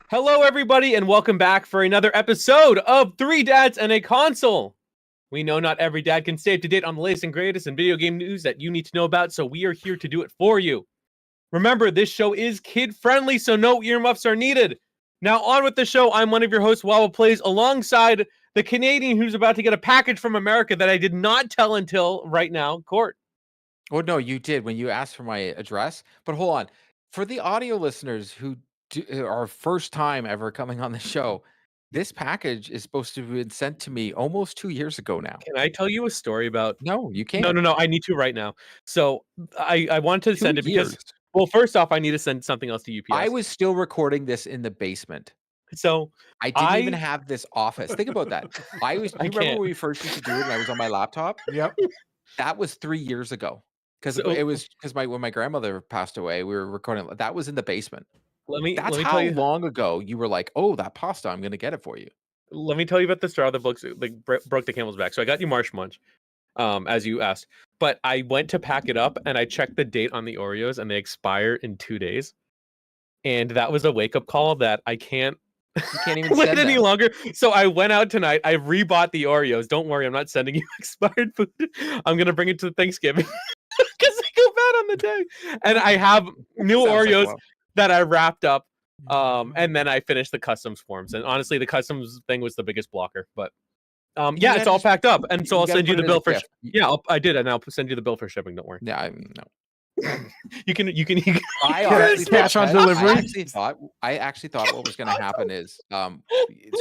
Hello, everybody, and welcome back for another episode of Three Dads and a Console. We know not every dad can stay up to date on the latest and greatest in video game news that you need to know about, so we are here to do it for you. Remember, this show is kid-friendly, so no earmuffs are needed. Now, on with the show, I'm one of your hosts, Wawa Plays, alongside the Canadian who's about to get a package from America that I did not tell until right now, Court. Oh, no, you did when you asked for my address. But hold on. For the audio listeners who are first time ever coming on the show, this package is supposed to have been sent to me almost 2 years ago now. Can I tell you a story about... No, you No, can't. I need to right now. So I wanted to 2 send it because, years. well, first off, I need to send something else to UPS. I was still recording this in the basement. So I didn't even have this office. Think about that. I you remember can't. when we first used to do it and I was on my laptop? Yep. That was 3 years ago. Because So- it was when my grandmother passed away, we were recording. That was in the basement. That's let me how tell you. long ago you were like, "Oh, that pasta, I'm going to get it for you." Let me tell you about the straw that broke the camel's back. So I got you Marsh Munch, as you asked, but I went to pack it up and I checked the date on the Oreos and they expire in 2 days, and that was a wake up call that I can't. You can't even wait send any them. longer. So I went out tonight. I rebought the Oreos. Don't worry, I'm not sending you expired food. I'm gonna bring it to Thanksgiving because they go bad on the day. And I have new Sounds like Oreos love. that I wrapped up. And then I finished the customs forms. And honestly, the customs thing was the biggest blocker. But You yeah, it's gotta all just- packed up. And so you I'll gotta send you put the it as bill a for. gift. Yeah, I did, and I'll send you the bill for shipping. Don't worry. Yeah, no. You can. I Yeah, honestly cash thought, on Pez, delivery. I actually thought what was going to happen is,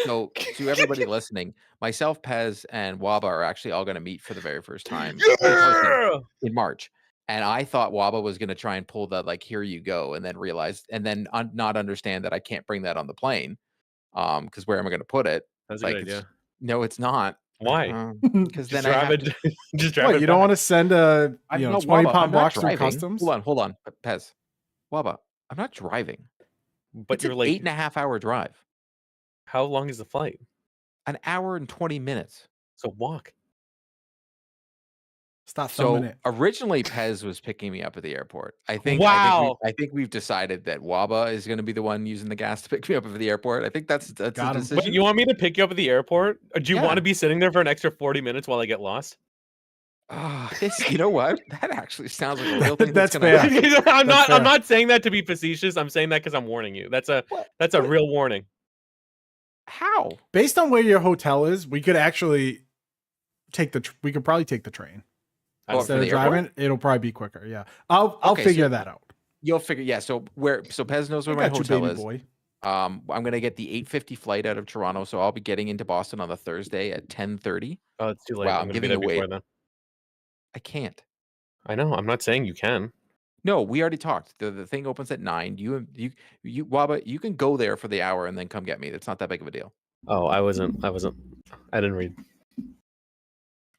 so to everybody listening, myself, Pez, and Waba are actually all going to meet for the very first time in March. And I thought Waba was going to try and pull that, like, here you go, and then realize, and then not understand that I can't bring that on the plane, because where am I going to put it? That's Like, a good idea. no, it's not. Why? Because then I have to. Just drive What, it you don't back. want to send a I know, 20-pound Waba, I'm not box through driving. customs? Hold on, Pez. Waba, I'm not driving. But It's you're an like, 8.5-hour drive. how long is the flight? An hour and 20 minutes. So walk. Stop thumbing So it. originally Pez was picking me up at the airport. Wow. I think we've decided that Waba is going to be the one using the gas to pick me up at the airport. I think that's Got a him. decision. Wait, you want me to pick you up at the airport? Or do you Yeah. want to be sitting there for an extra 40 minutes while I get lost? You know what? That actually sounds like a real thing. That's gonna fair. happen. I'm fair. not saying that to be facetious. I'm saying that because I'm warning you. That's a What? real warning. How? Based on where your hotel is, we could actually we could probably take the train. Oh, Instead for of the driving, airport? it'll probably be quicker. Yeah. I'll Okay, figure so- that out. You'll figure. Yeah. So Pez knows I where my got you, hotel baby is. boy. I'm gonna get the 8:50 flight out of Toronto, so I'll be getting into Boston on the Thursday at 10:30. Oh, it's too late. Wow, I'm I'm gonna be giving there away. before then. I can't. I know. I'm not saying you can. No, we already talked. The thing opens at 9. You Waba, you can go there for the hour and then come get me. It's not that big of a deal. Oh, I wasn't. I didn't read.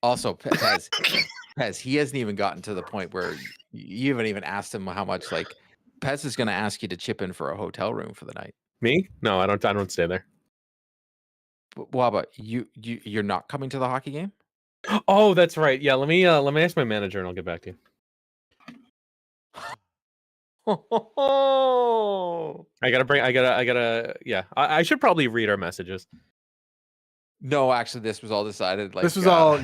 Also, Pez, he hasn't even gotten to the point where you haven't even asked him how much. Like, Pez is going to ask you to chip in for a hotel room for the night. Me? No, I don't stay there. But Waba, you're not coming to the hockey game? Oh, that's right. Yeah, let me ask my manager and I'll get back to you. Yeah. I should probably read our messages. No, actually, this was all decided. Like, This was all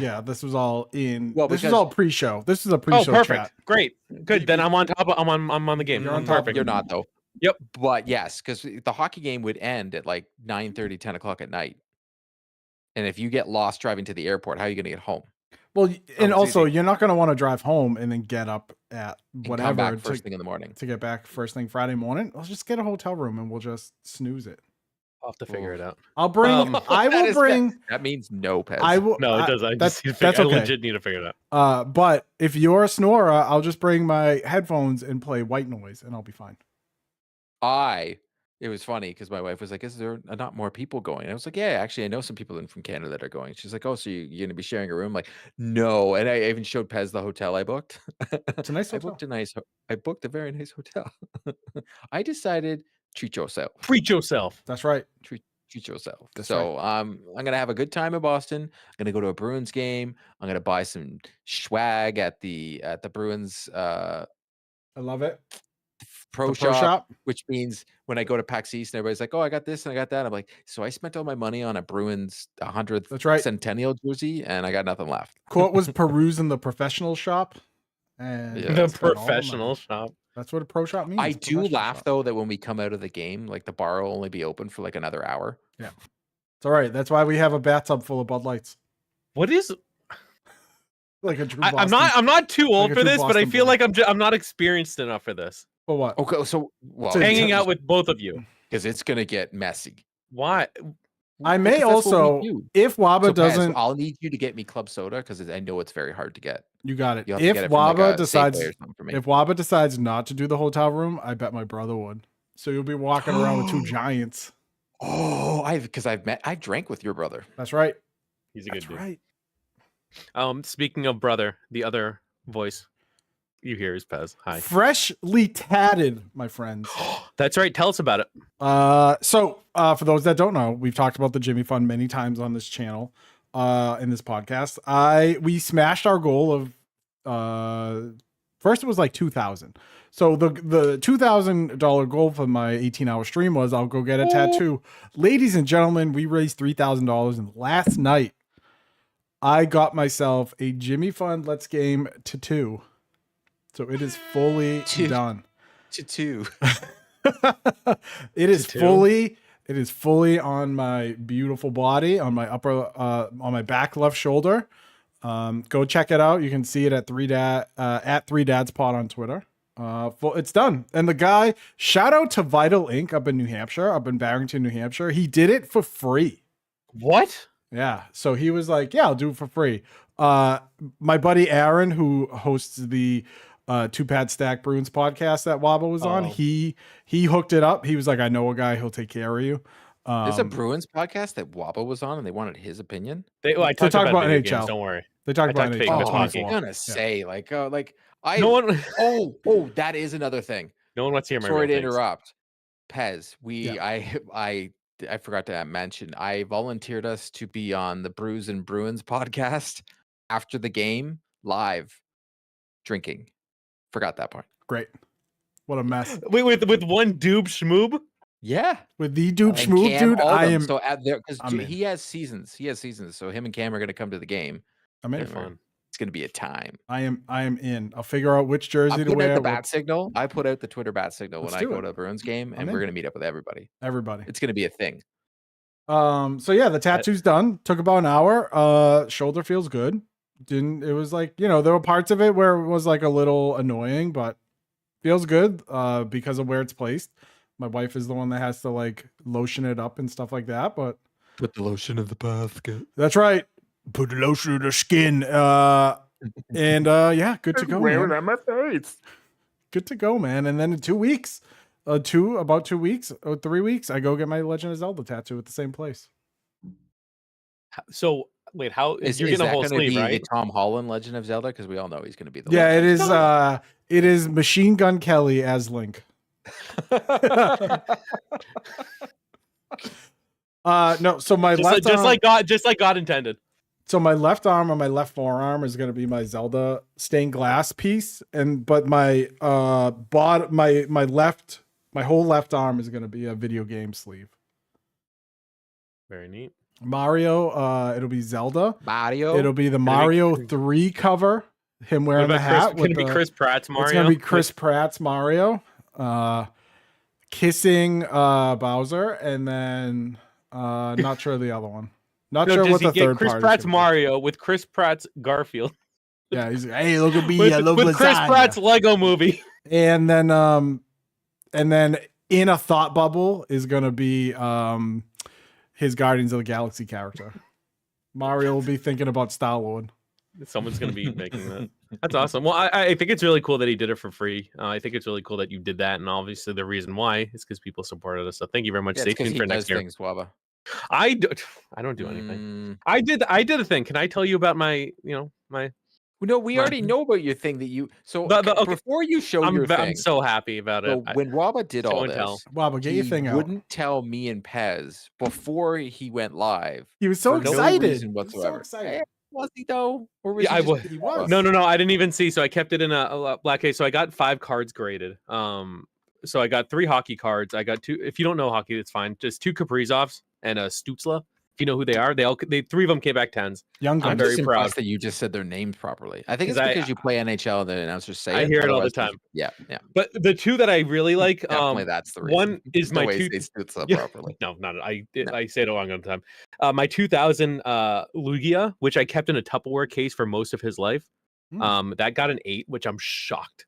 in. Well, this was because- all pre-show. This is a Oh, pre-show perfect. chat. Great. Good. Then I'm on top. I'm on the game. You're on I'm top. perfect. You're not though. Yep. But yes, because the hockey game would end at like 9:30, 10 o'clock at night. And if you get lost driving to the airport, how are you going to get home? Well, and it's also easy. you're not going to want to drive home and then get up at And whatever come back first thing in the morning. to get back first thing Friday morning. Let's just get a hotel room and we'll just snooze it. I'll have to figure it out. I'll bring. I will bring. That means no, Pez. I will. No, it doesn't. That's I okay. legit need to figure it out. But if you're a snorer, I'll just bring my headphones and play white noise, and I'll be fine. It was funny because my wife was like, "Is there not more people going?" And I was like, "Yeah, actually, I know some people from Canada that are going." She's like, "Oh, so you're going to be sharing a room?" I'm like, no. And I even showed Pez the hotel I booked. It's a nice I hotel. booked a very nice hotel. I decided treat yourself. Treat yourself. That's right. Treat yourself. That's So I'm gonna have a good time in Boston. I'm gonna go to a Bruins game. I'm gonna buy some swag at the Bruins I love it. Pro The Pro Shop, Shop? which means when I go to PAX East and everybody's like, "Oh, I got this and I got that." I'm like, "So I spent all my money on a Bruins 100th That's right. centennial jersey and I got nothing left." Quote was perusing the professional shop. And Yeah. The spent all professional money. shop. That's what a pro shop means. I do professional laugh shop. though that when we come out of the game, like the bar will only be open for like another hour. Yeah. It's all right. That's why we have a bathtub full of Bud Lights. What is? Like a true I'm Boston. not too old like a for true this, but I Boston feel boy. like I'm not experienced enough for this. For what? Okay, so well, So Hanging out with both of you. because it's gonna get messy. Why? I may Because that's what we also, do. if Waba So Pez, doesn't, I'll need you to get me club soda because I know it's very hard to get. you got it. You'll have to If get it from like Waba a decides, Safeway or something for me. if Waba decides not to do the hotel room, I bet my brother would. So you'll be walking around with two giants. Oh, I've drank with your brother. That's right. He's a good That's dude. right. Speaking of brother, the other voice you hear is Pez. Hi. Freshly tatted, my friends. That's right. Tell us about it. So for those that don't know, we've talked about the Jimmy Fund many times on this channel, in this podcast. We smashed our goal of first it was like 2,000. So the $2,000 goal for my 18-hour stream was I'll go get a tattoo. Ladies and gentlemen, we raised $3,000, and last night I got myself a Jimmy Fund Let's Game tattoo. So it is fully done. Tattoo. It is Tattoo? fully on my beautiful body, on my on my back left shoulder. Go check it out. You can see it at 3dadspod on Twitter. It's done. And the guy, shout out to Vital Ink up in New Hampshire, up in Barrington, New Hampshire. He did it for free. What? Yeah. So he was like, yeah, I'll do it for free. My buddy Aaron, who hosts the Two Pad Stack Bruins podcast that Waba was on, he hooked it up. He was like, I know a guy, he'll take care of you. There's a Bruins podcast that Waba was on, and they wanted his opinion. I talked about NHL. games, don't worry. They talked about talked NHL. fake about I was gonna say, No one. oh, that is another thing. No one wants to hear my. Sorry to real takes. interrupt, Pez. I forgot to mention. I volunteered us to be on the Brews and Bruins podcast after the game, live, drinking. Forgot that part. Great. What a mess. Wait, with one doob schmoob. Yeah, With the dude and schmoove, Cam, dude, all of I them. am. So at there because I'm in. he has seasons. So him and Cam are going to come to the game. I'm in. and Fun. It's going to be a time. I am in. I'll figure out which jersey I to put wear. out the bat signal. I put out the Twitter bat signal Let's when I do go it. to a Bruins game, I'm and in. we're going to meet up with everybody. Everybody. It's going to be a thing. So yeah, the tattoo's done. Took about an hour. Shoulder feels good. It was like, there were parts of it where it was like a little annoying, but feels good because of where it's placed. My wife is the one that has to like lotion it up and stuff like that, but Put the lotion in the basket. that's right. Put the lotion in the skin. Yeah, good to go, man. on my face. Good to go, man. And then in 2 weeks, about 2 weeks or 3 weeks, I go get my Legend of Zelda tattoo at the same place. So wait, how Is you're getting a that whole gonna sleeve, be right? the Tom Holland Legend of Zelda? Because we all know he's going to be the Yeah, Legend. it is Machine Gun Kelly as Link. No, so my left arm, just like God intended. so my left arm on my left forearm is going to be my Zelda stained glass piece, but my my whole left arm is going to be a video game sleeve. Very neat. Mario, it'll be Zelda. Mario. It'll be the Gonna be- Mario 3 cover. Him wearing the hat. Can it be Chris Pratt's Mario? It's gonna be Chris Pratt's Mario. Kissing Bowser, and then not sure the other one. Not sure does what he the get third Chris part Pratt's is gonna be. Mario with Chris Pratt's Garfield. Yeah, he's like, hey, look at me, I love with Chris lasagna. Pratt's Lego movie. And then in a thought bubble is gonna be his Guardians of the Galaxy character. Mario will be thinking about Star-Lord. Someone's going to be making that. That's awesome. Well, I think it's really cool that he did it for free. I think it's really cool that you did that. And obviously the reason why is because people supported us. So thank you very much. Yeah, Stay it's 'cause tuned he for does next year. things, Waba. I don't do anything. I did a thing. Can I tell you about my No, we My- already know about your thing that you. So okay. before you show your I'm thing, so happy about it. so when Waba did show all and tell. this, Wow, but get your he thing out. wouldn't tell me and Pez before he went live. He was so for no excited. reason He was so whatsoever. excited. Was he though? Or was Yeah, he I just was. He was. No, I didn't even see. So I kept it in a black case. So I got 5 cards graded. so I got 3 hockey cards. I got 2. If you don't know hockey, it's fine. Just 2 Kaprizovs and a Stutzla. If you know who they are, they 3 of them came back 10s. Young I'm guns. very just proud. impressed that you just said their names properly. I think 'Cause it's because you play NHL and the announcers say it. I hear it all the Otherwise, time. Yeah. But the 2 that I really like, Definitely that's the reason. one is The my way 2 they Stützle Yeah. properly. No, not I No. I say it a long time. My 2000 Lugia, which I kept in a Tupperware case for most of his life. That got an 8, which I'm shocked.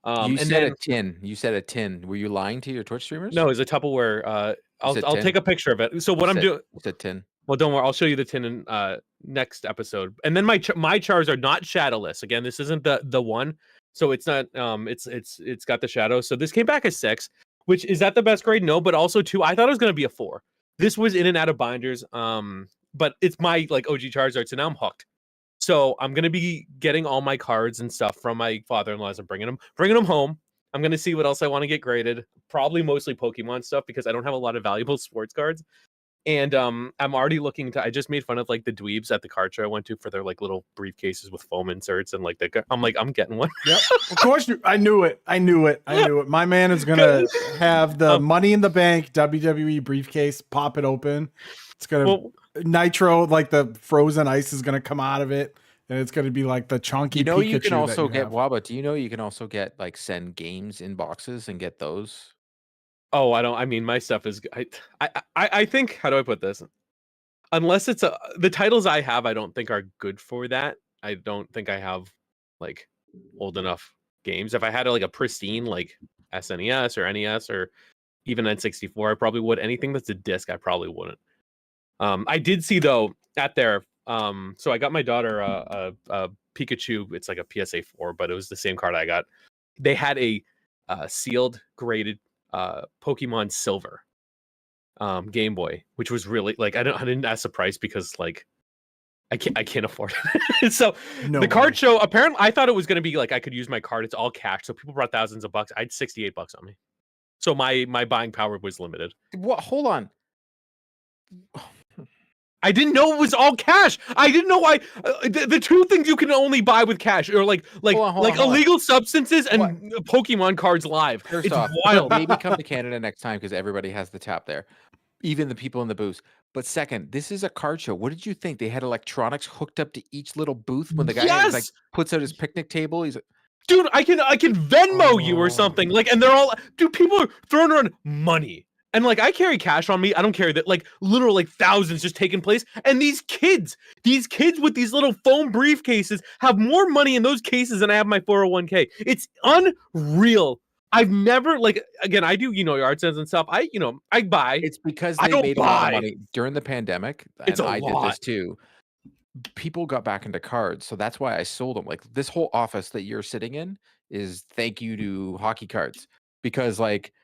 You And said then a tin. You said a tin. Were you lying to your Twitch streamers? no, it's a Tupperware. I'll said I'll 10? take a picture of it. So what You I'm said- doing, You said tin. well, don't worry, I'll show you the tin in next episode. And then my chars are not shadowless. Again, this isn't the one, so it's not it's got the shadow. So this came back as 6, which is that the best grade? No, but also 2. I thought it was gonna be a 4. This was in and out of binders. But it's my like OG Charizard, so now I'm hooked. So I'm gonna be getting all my cards and stuff from my father-in-law's and bringing them home. I'm gonna see what else I want to get graded. Probably mostly Pokemon stuff because I don't have a lot of valuable sports cards. And I'm already looking to. I just made fun of like the dweebs at the card show I went to for their like little briefcases with foam inserts and like I'm getting one. Yep. Of course, I knew it. My man is gonna have the Money in the Bank WWE briefcase. Pop it open. It's gonna nitro, like the frozen ice is gonna come out of it, and it's gonna be like the chunky. You know, Pikachu you can also that get have. Waba. Do you know you can also get like send games in boxes and get those? Oh, I mean, my stuff is. I think. How do I put this? Unless it's the titles I have, I don't think are good for that. I don't think I have like old enough games. If I had like a pristine like SNES or NES or even N64, I probably would. Anything that's a disc, I probably wouldn't. I did see though at their so I got my daughter a Pikachu. It's like a PSA 4, but it was the same card I got. They had a sealed graded Pokemon Silver Game Boy, which was really like I didn't ask the price because like I can't afford it. So the card show, apparently I thought it was gonna be like I could use my card. It's all cash. So people brought thousands of bucks. I had $68 on me. So my buying power was limited. What? Hold on. I didn't know it was all cash. I didn't know why the 2 things you can only buy with cash are like Hold on. illegal substances and Pokemon cards live. First It's off, wild. maybe come to Canada next time because everybody has the tap there, even the people in the booth. But second, this is a card show. What did you think? They had electronics hooked up to each little booth when the guy like puts out his picnic table. He's like, dude, I can Venmo you or something. Like, and they're all, dude, people are throwing around money. And like I carry cash on me. I don't carry that, like literal like thousands just taking place. And these kids with these little foam briefcases have more money in those cases than I have my 401k. It's unreal. I've never like again, I do, yard sales and stuff. I buy. it's because they made a lot of money during the pandemic. And I did this too. People got back into cards. So that's why I sold them. Like this whole office that you're sitting in is thank you to hockey cards. Because like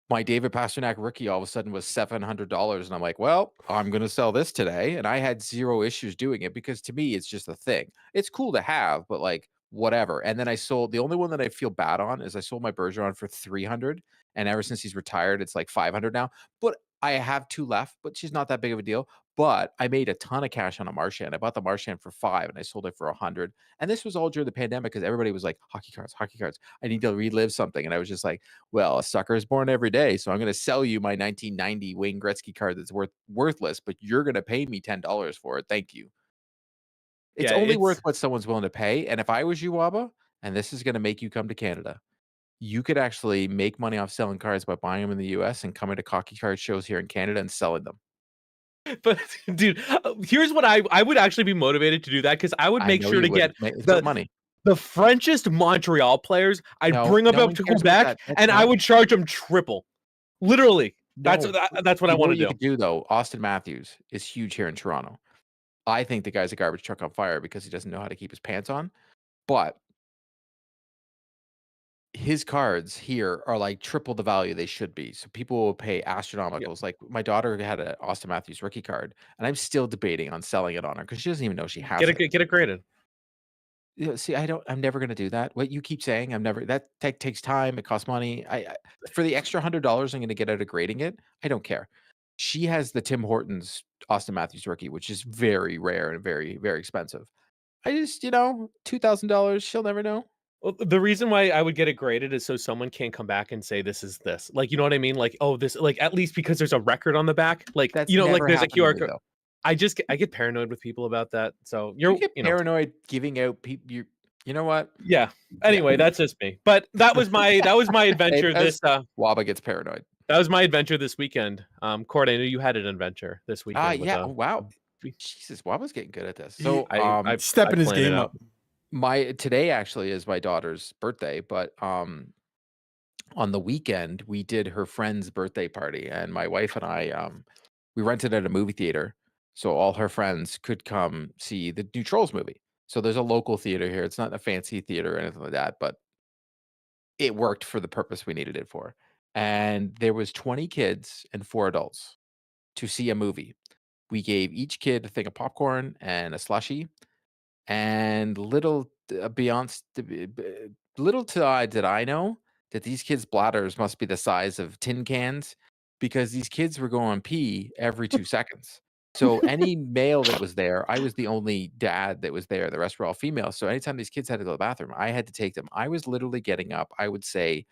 my David Pastrnak rookie all of a sudden was $700. And I'm like, well, I'm going to sell this today. And I had 0 issues doing it because to me, it's just a thing. It's cool to have, but like whatever. And then I sold the only one that I feel bad on is I sold my Bergeron for 300. And ever since he's retired, it's like 500 now. But I have 2 left, but she's not that big of a deal. But I made a ton of cash on a Marchand. I bought the Marchand for 5 and I sold it for 100. And this was all during the pandemic because everybody was like, hockey cards. I need to relive something. And I was just like, well, a sucker is born every day. So I'm going to sell you my 1990 Wayne Gretzky card that's worthless, but you're going to pay me $10 for it. Thank you. It's only worth what someone's willing to pay. And if I was you, Waba, and this is going to make you come to Canada, you could actually make money off selling cards by buying them in the US and coming to hockey card shows here in Canada and selling them. But dude, here's what I would actually be motivated to do that because I would make sure to get the money. The Frenchest Montreal players, I'd bring them up to Quebec and I would charge them triple. Literally. That's what I want to do. You could do though. Austin Matthews is huge here in Toronto. I think the guy's a garbage truck on fire because he doesn't know how to keep his pants on. But his cards here are like triple the value they should be. So people will pay astronomicals. Yep. Like my daughter had an Austin Matthews rookie card, and I'm still debating on selling it on her because she doesn't even know she has it. Get it graded. You know, see, I'm never going to do that. What you keep saying, that takes time. It costs money. For the extra $100 I'm going to get out of grading it, I don't care. She has the Tim Hortons Austin Matthews rookie, which is very rare and very, very expensive. I just, $2,000, she'll never know. Well, the reason why I would get it graded is so someone can't come back and say this is this. Like, you know what I mean? Like, oh, this, like, at least because there's a record on the back. Like, That's you know, like never there's a happened to QR me code. though. I get paranoid with people about that. So You get you know, paranoid giving out people. You know what? yeah. Anyway, that's just me. But that was my Hey, adventure Pez, this Waba gets paranoid. that was my adventure this weekend. Cord, I knew you had an adventure this weekend with Yeah. Oh, wow. Jesus, Waba's getting good at this. So I stepping his plan it game out. up. today actually is my daughter's birthday, but on the weekend we did her friend's birthday party, and my wife and I we rented at a movie theater so all her friends could come see the new Trolls movie. So there's a local theater here. It's not a fancy theater or anything like that, but it worked for the purpose we needed it for. And there was 20 kids and 4 adults to see a movie. We gave each kid a thing of popcorn and a slushie, and little did I know that these kids' bladders must be the size of tin cans, because these kids were going pee every 2 seconds. So any male that was there, I was the only dad that was there. The rest were all female. So anytime these kids had to go to the bathroom, I had to take them. I was literally getting up, I would say,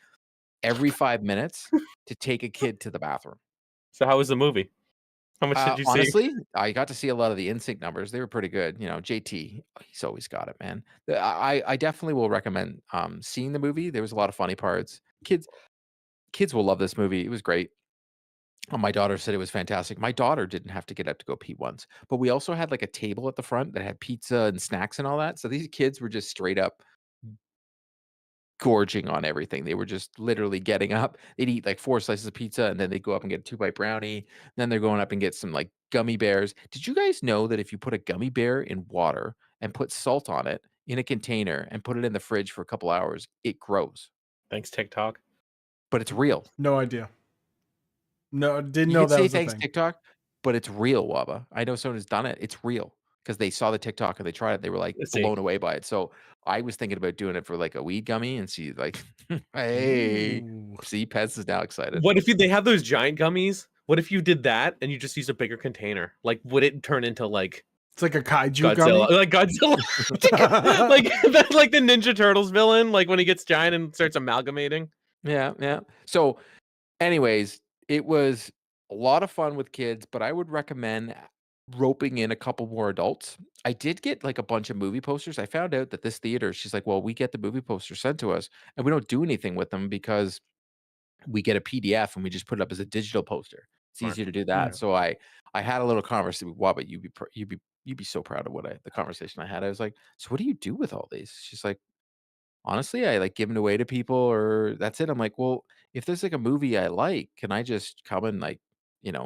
every 5 minutes to take a kid to the bathroom. So how was the movie? How much did you see? Honestly, I got to see a lot of the NSYNC numbers. They were pretty good. You know, JT, he's always got it, man. I definitely will recommend seeing the movie. There was a lot of funny parts. Kids will love this movie. It was great. My daughter said it was fantastic. My daughter didn't have to get up to go pee once, but we also had like a table at the front that had pizza and snacks and all that. So these kids were just straight up gorging on everything. They were just literally getting up. They'd eat like 4 slices of pizza, and then they'd go up and get a 2-bite brownie. Then they're going up and get some like gummy bears. Did you guys know that if you put a gummy bear in water and put salt on it in a container and put it in the fridge for a couple hours, it grows? Thanks, TikTok. But it's real. No idea. No, didn't You know could that say was a thanks thing. TikTok, but it's real, Waba. I know someone who's done it. It's real because they saw the TikTok and they tried it. They were like Let's see. blown away by it. So I was thinking about doing it for like a weed gummy and see like, hey, Ooh. see, Pez is now excited. What if they have those giant gummies? What if you did that and you just use a bigger container? Like, would it turn into like It's like a kaiju Godzilla? gummy. Like Godzilla, like that's like the Ninja Turtles villain, like when he gets giant and starts amalgamating. Yeah. So, anyways, it was a lot of fun with kids, but I would recommend roping in a couple more adults. I did get like a bunch of movie posters. I found out that this theater, she's like, well, we get the movie posters sent to us and we don't do anything with them because we get a PDF and we just put it up as a digital poster. It's Smart. easier to do that. Yeah. So I had a little conversation with Waba. You'd be so proud of the conversation I had. I was like, so what do you do with all these? She's like, honestly, I like giving away to people, or that's it. I'm like, well, if there's like a movie I like, can I just come and like,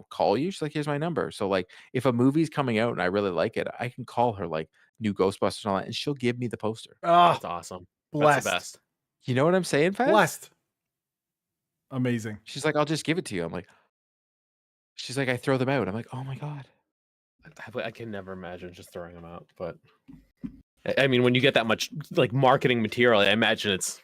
call you? She's like, here's my number. So like, if a movie's coming out and I really like it, I can call her like new Ghostbusters and all that, and she'll give me the poster. Oh, That's awesome. blessed. That's the best. You know what I'm saying, Faz? Blessed. Amazing. She's like, I'll just give it to you. I'm like, she's like, I throw them out. I'm like, oh my God. I can never imagine just throwing them out. But I mean, when you get that much like marketing material, I imagine it's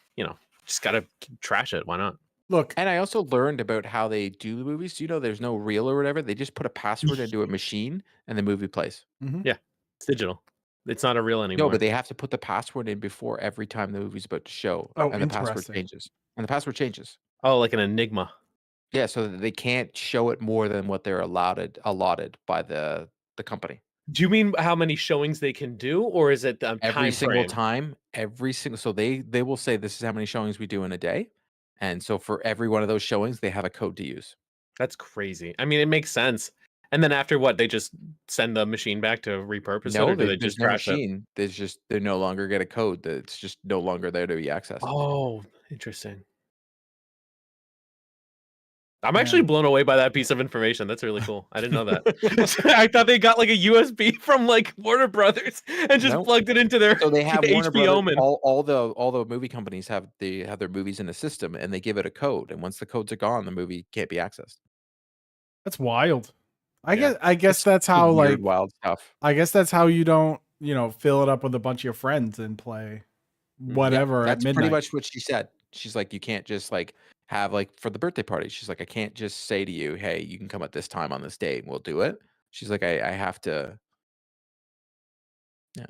just gotta trash it. Why not? Look, And I also learned about how they do the movies. You know, there's no reel or whatever. They just put a password into a machine and the movie plays. Yeah, it's digital. It's not a real anymore. No, but they have to put the password in before every time the movie's about to show. Oh, and the password interesting. changes. And the password changes. Oh, like an enigma. Yeah, so that they can't show it more than what they're allotted by the company. Do you mean how many showings they can do, or is it Every time single frame? time, so they will say this is how many showings we do in a day. And so for every one of those showings, they have a code to use. That's crazy. I mean, it makes sense. And then after what, they just send the machine back to repurpose it, No, or do they there's just no trash it? machine. They no longer get a code. That's just no longer there to be accessed. Oh, interesting. I'm actually blown away by that piece of information. That's really cool. I didn't know that. I thought they got like a USB from like Warner Brothers and just Nope. plugged it into their So they have Warner HBO. Brothers. All the movie companies have their movies in a system, and they give it a code. And once the codes are gone, the movie can't be accessed. that's wild. I Yeah. guess It's that's how weird, like wild stuff. I guess that's how you don't, fill it up with a bunch of your friends and play whatever at That's midnight. pretty much what she said. She's like, you can't just like have like for the birthday party. She's like, I can't just say to you, hey, you can come at this time on this day and we'll do it. She's like, I have to. Yeah.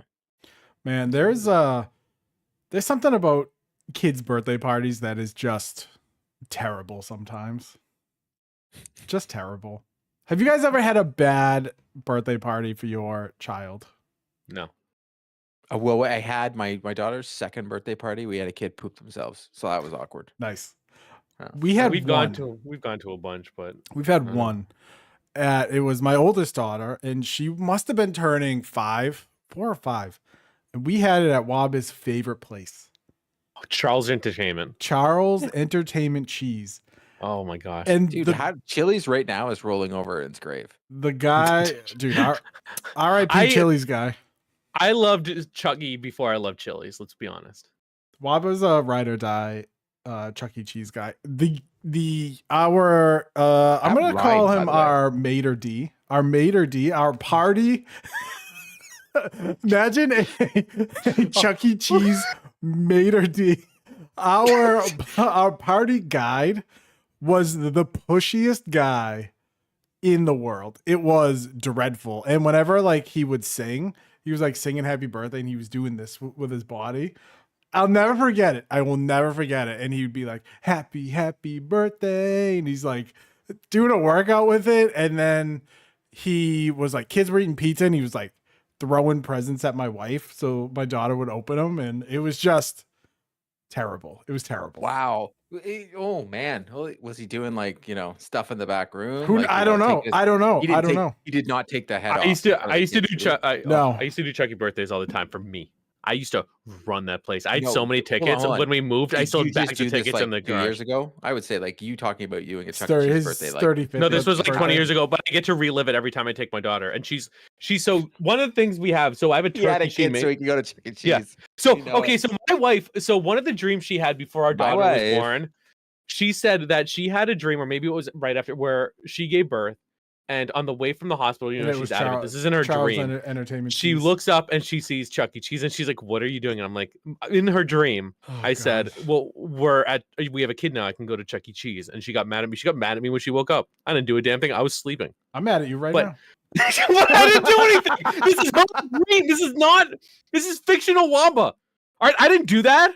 Man, there's something about kids' birthday parties that is just terrible sometimes. Just terrible. Have you guys ever had a bad birthday party for your child? No. Well, I had my daughter's second birthday party. We had a kid poop themselves, so that was awkward. Nice. Yeah. We had We've one. gone to a bunch, but We've had one. It was my oldest daughter, and she must have been turning 4 or 5. And we had it at Wab's favorite place, Charles Entertainment. Charles Entertainment Cheese. Oh my gosh. And Dude, Chili's right now is rolling over in its grave. the guy, dude, R.I.P. Chili's guy. I loved Chucky before I loved Chili's. Let's be honest. Wab was a ride or die Chuck E. Cheese guy. I'm gonna call him our maitre d, our party. Imagine a Chuck E. Cheese maitre d. Our party guide was the pushiest guy in the world. It was dreadful. And whenever like he would sing, he was like singing happy birthday and he was doing this with his body. I'll never forget it. I will never forget it. And he'd be like, happy, happy birthday. And he's like doing a workout with it. And then he was like, kids were eating pizza and he was like throwing presents at my wife. So my daughter would open them. And it was just terrible. It was terrible. Wow. Oh man. Was he doing like, stuff in the back room? I don't know. I don't know. He did not take the head off. I used to do Chucky birthdays all the time for me. I used to run that place. I had so many tickets. Hold on. When we moved, I sold bags of tickets in the garage. 2 years ago, I would say like you talking about you and a Chuck E. Cheese birthday. Like, 35th no, this was like 20 years ago, but I get to relive it every time I take my daughter. And she's so one of the things we have. So I have a turkey she made. So he can go to Chuck E. Cheese. Yeah. So so my wife. So one of the dreams she had before our daughter was born, she said that she had a dream, or maybe it was right after, where she gave birth. And on the way from the hospital, she's out of it. This isn't her dream. Entertainment she looks up and she sees Chuck E. Cheese and she's like, "What are you doing?" And I'm like, in her dream, I said, "Well, we have a kid now. I can go to Chuck E. Cheese." And she got mad at me. She got mad at me when she woke up. I didn't do a damn thing. I was sleeping. I'm mad at you now. I didn't do anything. This is not a dream. This is not. This is fictional Wamba. All right, I didn't do that.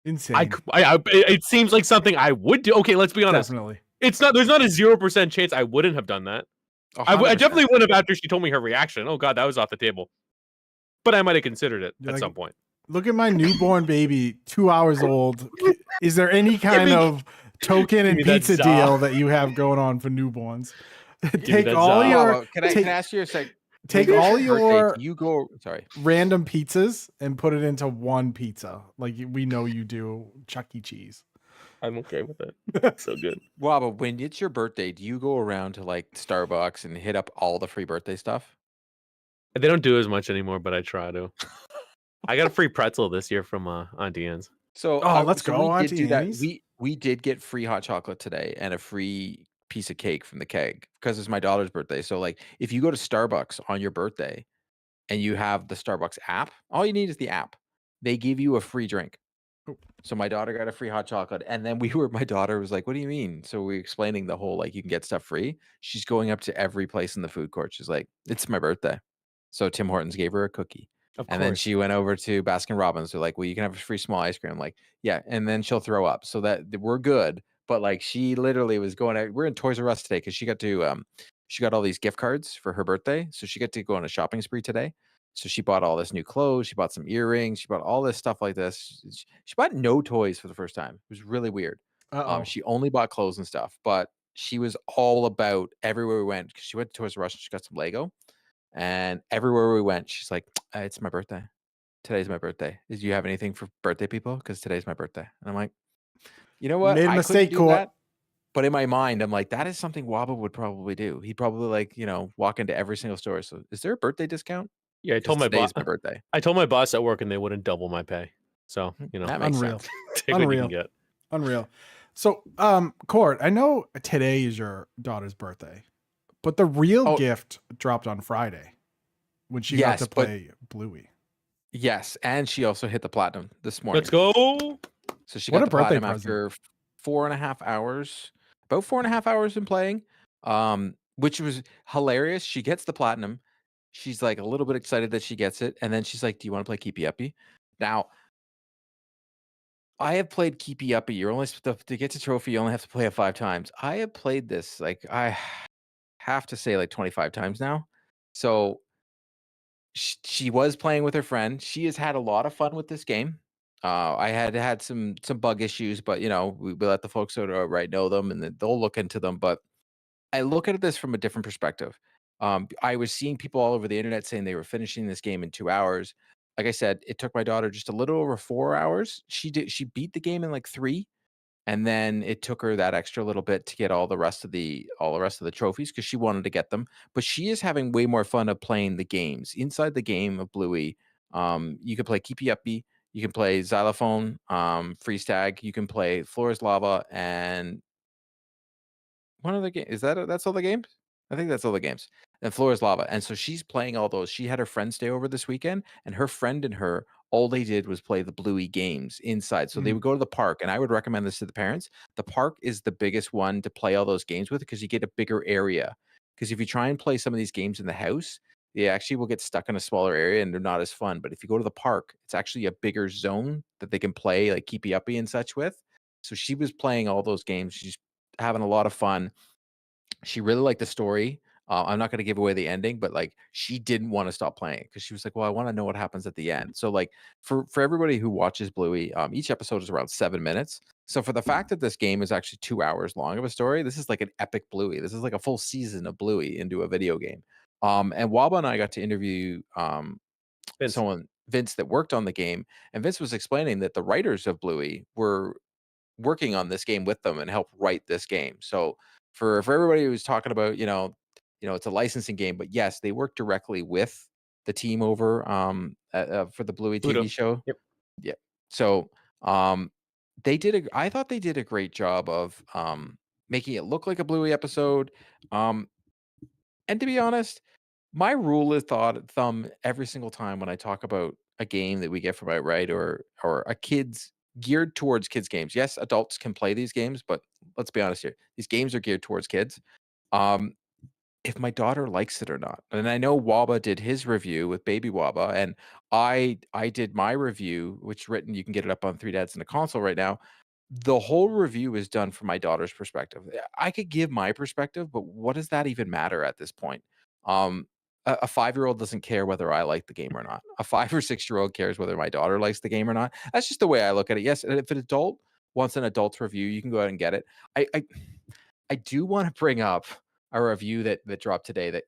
Insane. It seems like something I would do. Okay, let's be honest. Definitely. It's not. There's not a 0% chance I wouldn't have done that. I definitely would have after she told me her reaction. Oh God, that was off the table. But I might have considered it at some point. Look at my newborn baby, 2 hours old. Is there any kind of token and pizza deal that you have going on for newborns? Take all your. Can I ask you a second? Take all your random pizzas and put it into one pizza, like we know you do, Chuck E. Cheese. I'm okay with it. That's so good. Wow, but when it's your birthday, do you go around to like Starbucks and hit up all the free birthday stuff? They don't do as much anymore, but I try to. I got a free pretzel this year from Auntie Anne's. So let's go, Auntie Anne's. We did get free hot chocolate today and a free piece of cake from the keg because it's my daughter's birthday. So like if you go to Starbucks on your birthday and you have the Starbucks app, all you need is the app. They give you a free drink. So my daughter got a free hot chocolate, and then my daughter was like, "What do you mean?" So we're explaining the whole like you can get stuff free. She's going up to every place in the food court. She's like, "It's my birthday." So Tim Hortons gave her a cookie. Then she went over to Baskin Robbins. They're like, "Well, you can have a free small ice cream." I'm like, "Yeah," and then she'll throw up. So that we're good. But like she literally was going out. We're in Toys R Us today because she got all these gift cards for her birthday. So she got to go on a shopping spree today. So she bought all this new clothes. She bought some earrings. She bought all this stuff like this. She bought no toys for the first time. It was really weird. She only bought clothes and stuff, but she was all about everywhere we went. Because she went to Toys R Us and she got some Lego. And everywhere we went, she's like, "It's my birthday. Today's my birthday. Do you have anything for birthday people? Because today's my birthday." And I'm like, you know what? Made a mistake, Court. But in my mind, I'm like, that is something Waba would probably do. He'd probably like, walk into every single store. So is there a birthday discount? Yeah, I told my boss. My birthday. I told my boss at work, and they wouldn't double my pay. So that makes unreal. Sense. Take what you can get. Unreal. So, Court, I know today is your daughter's birthday, but the real gift dropped on Friday when she got to play Bluey. Yes, and she also hit the platinum this morning. Let's go. So she got the platinum after 4.5 hours, about 4.5 hours in playing, which was hilarious. She gets the platinum. She's like a little bit excited that she gets it. And then she's like, "Do you want to play Keepy Uppy?" Now, I have played Keepy Uppy. You're only to get to trophy, you only have to play it 5 times. I have played this, like, I have to say, like, 25 times now. So, she was playing with her friend. She has had a lot of fun with this game. I had some bug issues, but, you know, we let the folks who right know them, and then they'll look into them, but I look at this from a different perspective. I was seeing people all over the internet saying they were finishing this game in 2 hours. Like I said, it took my daughter just a little over 4 hours. She beat the game in, like, 3, and then it took her that extra little bit to get all the rest of the trophies because she wanted to get them. But she is having way more fun of playing the games. Inside the game of Bluey, you can play Keepy Uppy, you can play Xylophone, Freeze Tag, you can play Floor is Lava, and one other game. Is that's all the games? I think that's all the games. And Floor is Lava. And so she's playing all those. She had her friend stay over this weekend, and her friend and her, all they did was play the Bluey games inside. So they would go to the park, and I would recommend this to the parents. The park is the biggest one to play all those games with because you get a bigger area. Because if you try and play some of these games in the house, they actually will get stuck in a smaller area and they're not as fun. But if you go to the park, it's actually a bigger zone that they can play like Keepy Uppy and such with. So she was playing all those games. She's having a lot of fun. She really liked the story. I'm not gonna give away the ending, but, like, she didn't wanna stop playing because she was like, "Well, I wanna know what happens at the end." So, like, for everybody who watches Bluey, each episode is around 7 minutes. So for the fact that this game is actually 2 hours long of a story, this is like an epic Bluey. This is like a full season of Bluey into a video game. And Waba and I got to interview, Vince. someone Vince that worked on the game, and Vince was explaining that the writers of Bluey were working on this game with them and help write this game. So for everybody who's talking about, it's a licensing game, but yes, they work directly with the team over for the Bluey Pluto. TV show. Yep. Yeah. So I thought they did a great job of making it look like a Bluey episode. Um and to be honest, my rule of thumb every single time when I talk about a game that we get from Outright or a kids geared towards kids games. Yes, adults can play these games, but let's be honest here. These games are geared towards kids. Um, if my daughter likes it or not. And I know Waba did his review with Baby Waba, and I did my review, which written you can get it up on Three Dads in the Console right now. The whole review is done from my daughter's perspective. I could give my perspective, but what does that even matter at this point? Um, a 5-year-old doesn't care whether I like the game or not. A 5 or 6-year-old cares whether my daughter likes the game or not. That's just the way I look at it. Yes, and if an adult wants an adult's review, you can go out and get it. I do want to bring up a review that dropped today that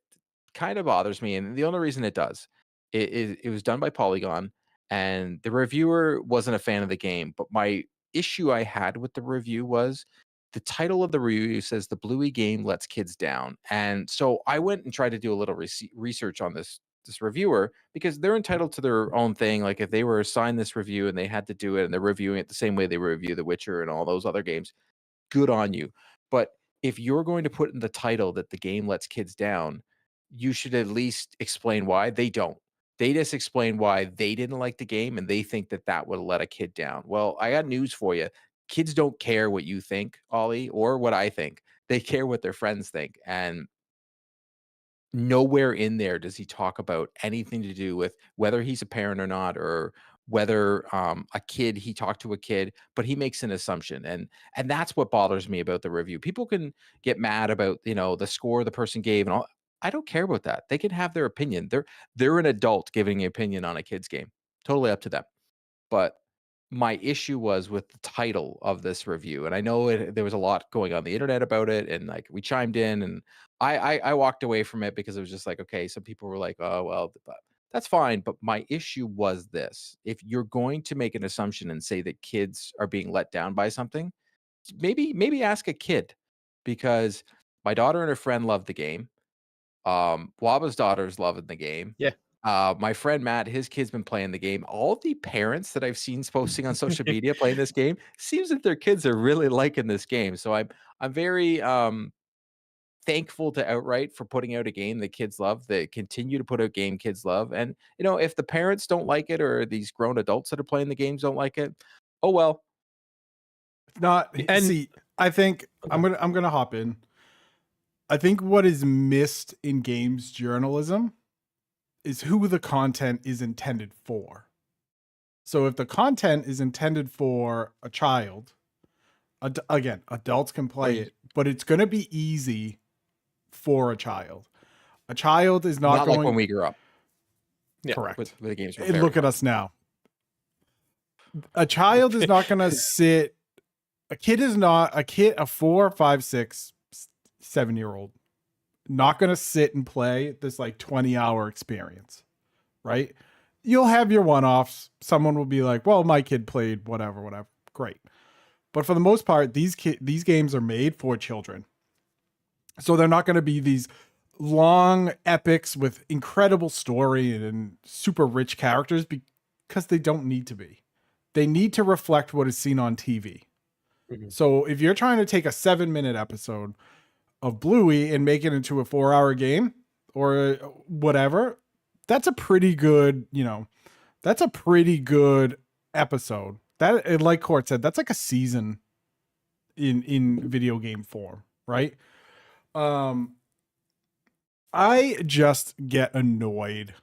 kind of bothers me, and the only reason it does, it was done by Polygon, and the reviewer wasn't a fan of the game, but my issue I had with the review was the title of the review says the Bluey game lets kids down. And so I went and tried to do a little research on this reviewer because they're entitled to their own thing. Like if they were assigned this review and they had to do it and they're reviewing it the same way they review The Witcher and all those other games, good on you. But if you're going to put in the title that the game lets kids down, you should at least explain why. They don't. They just explain why they didn't like the game and they think that that would let a kid down. Well, I got news for you. Kids don't care what you think, Ollie, or what I think. They care what their friends think. And nowhere in there does he talk about anything to do with whether he's a parent or not, or whether a kid he talked to a kid, but he makes an assumption, and that's what bothers me about the review. People can get mad about the score the person gave and all. I don't care about that. They can have their opinion. They're an adult giving an opinion on a kid's game. Totally up to them. But my issue was with the title of this review, and I know there was a lot going on the internet about it, and like we chimed in, and I walked away from it because it was just like, okay, some people were like, oh well, but that's fine. But my issue was this: if you're going to make an assumption and say that kids are being let down by something, maybe ask a kid, because my daughter and her friend loved the game. Waba's daughter's loving the game. Yeah. My friend Matt, his kid's been playing the game. All the parents that I've seen posting on social media playing this game, seems that their kids are really liking this game. So I'm very thankful to Outright for putting out a game that kids love. They continue to put out game kids love. And if the parents don't like it, or these grown adults that are playing the games don't like it, oh well. If not, And- see, I think I'm gonna hop in. I think what is missed in games journalism is who the content is intended for. So if the content is intended for a child, again, adults can play it, but it's going to be easy for a child. A child is not going like when we grew up. Yeah, correct. With the games. And look at us now. A child is not going to sit. A 4, 5, 6, 7-year-old, not going to sit and play this like 20-hour experience, right? You'll have your one-offs. Someone will be like, well, my kid played whatever. Great. But for the most part, these games are made for children. So they're not going to be these long epics with incredible story and super rich characters because they don't need to be. They need to reflect what is seen on TV. Mm-hmm. So if you're trying to take a 7-minute episode of Bluey and make it into a 4-hour game or whatever, that's a pretty good, that's a pretty good episode. That, like Court said, that's like a season in video game form, right? I just get annoyed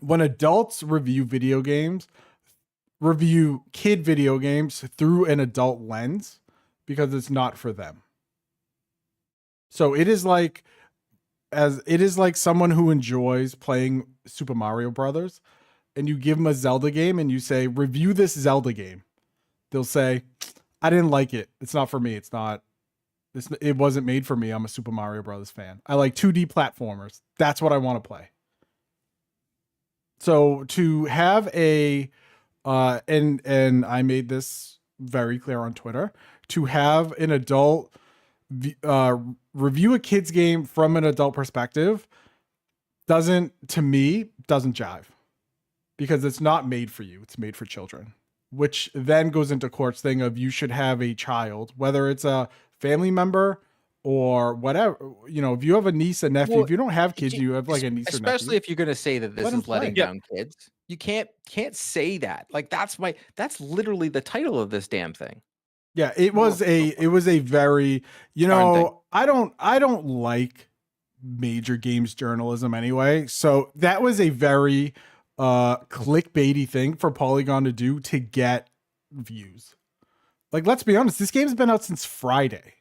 when adults review kid video games through an adult lens because it's not for them. So it is like someone who enjoys playing Super Mario Brothers and you give them a Zelda game and you say, review this Zelda game. They'll say, I didn't like it. It's not for me. It wasn't made for me. I'm a Super Mario Brothers fan. I like 2D platformers. That's what I want to play. So to have and I made this very clear on Twitter, to have an adult review a kid's game from an adult perspective doesn't jive, because it's not made for you. It's made for children, which then goes into Court's thing of you should have a child, whether it's a family member or whatever. If you have a niece and nephew, if you don't have kids, you have like a niece or nephew. Especially if you're going to say that this is letting down kids. You can't say that. Like that's literally the title of this damn thing. Yeah, it was a very, I don't like major games journalism anyway. So that was a very clickbaity thing for Polygon to do to get views. Like, let's be honest, this game's been out since Friday.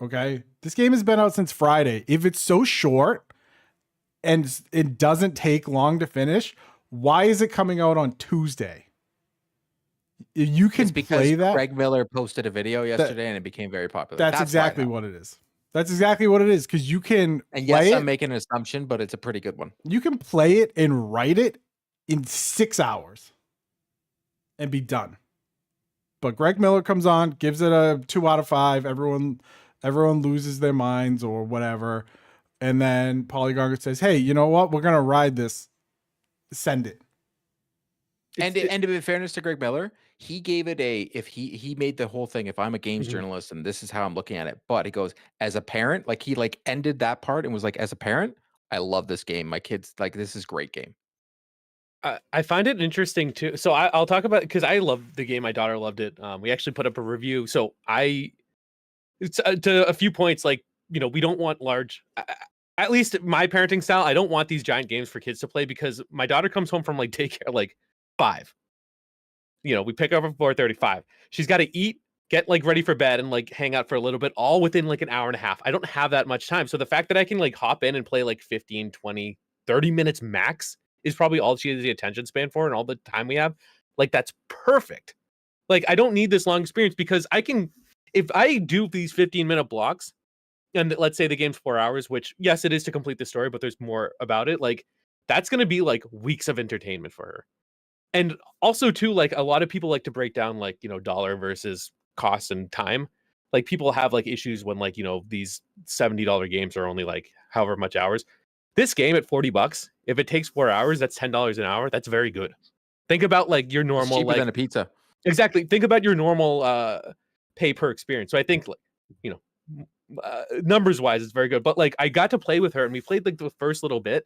Okay? This game has been out since Friday. If it's so short and it doesn't take long to finish, why is it coming out on Tuesday? You can play that. Greg Miller posted a video yesterday and it became very popular. That's exactly what it is. That's exactly what it is, because you can I'm making an assumption, but it's a pretty good one. You can play it and write it in 6 hours and be done. But Greg Miller comes on, gives it a 2 out of 5. Everyone loses their minds or whatever. And then Polygon says, hey, you know what? We're going to ride this. Send it. And to be fairness to Greg Miller, he gave it he made the whole thing, if I'm a games journalist and this is how I'm looking at it, but he goes, as a parent, like he like ended that part and was like, as a parent, I love this game. My kids, like, this is a great game. I find it interesting too. So I'll talk about, because I love the game. My daughter loved it. We actually put up a review. So it's to a few points, like, we don't want large, at least my parenting style. I don't want these giant games for kids to play, because my daughter comes home from like daycare, like 5. We pick her up at 4:35. She's got to eat, get like ready for bed, and like hang out for a little bit, all within like an hour and a half. I don't have that much time. So the fact that I can like hop in and play like 15, 20, 30 minutes max is probably all she has the attention span for, and all the time we have. Like, that's perfect. Like, I don't need this long experience, because if I do these 15-minute blocks, and let's say the game's 4 hours, which yes, it is to complete the story, but there's more about it. Like, that's going to be like weeks of entertainment for her. And also too, like, a lot of people like to break down like, dollar versus cost and time. Like, people have like issues when like, these $70 games are only like however much hours. This game at $40, if it takes 4 hours, that's $10 an hour. That's very good. Think about like your normal, it's cheaper than a pizza. Exactly. Think about your normal pay per experience. So I think, like, numbers wise, it's very good. But like, I got to play with her and we played like the first little bit.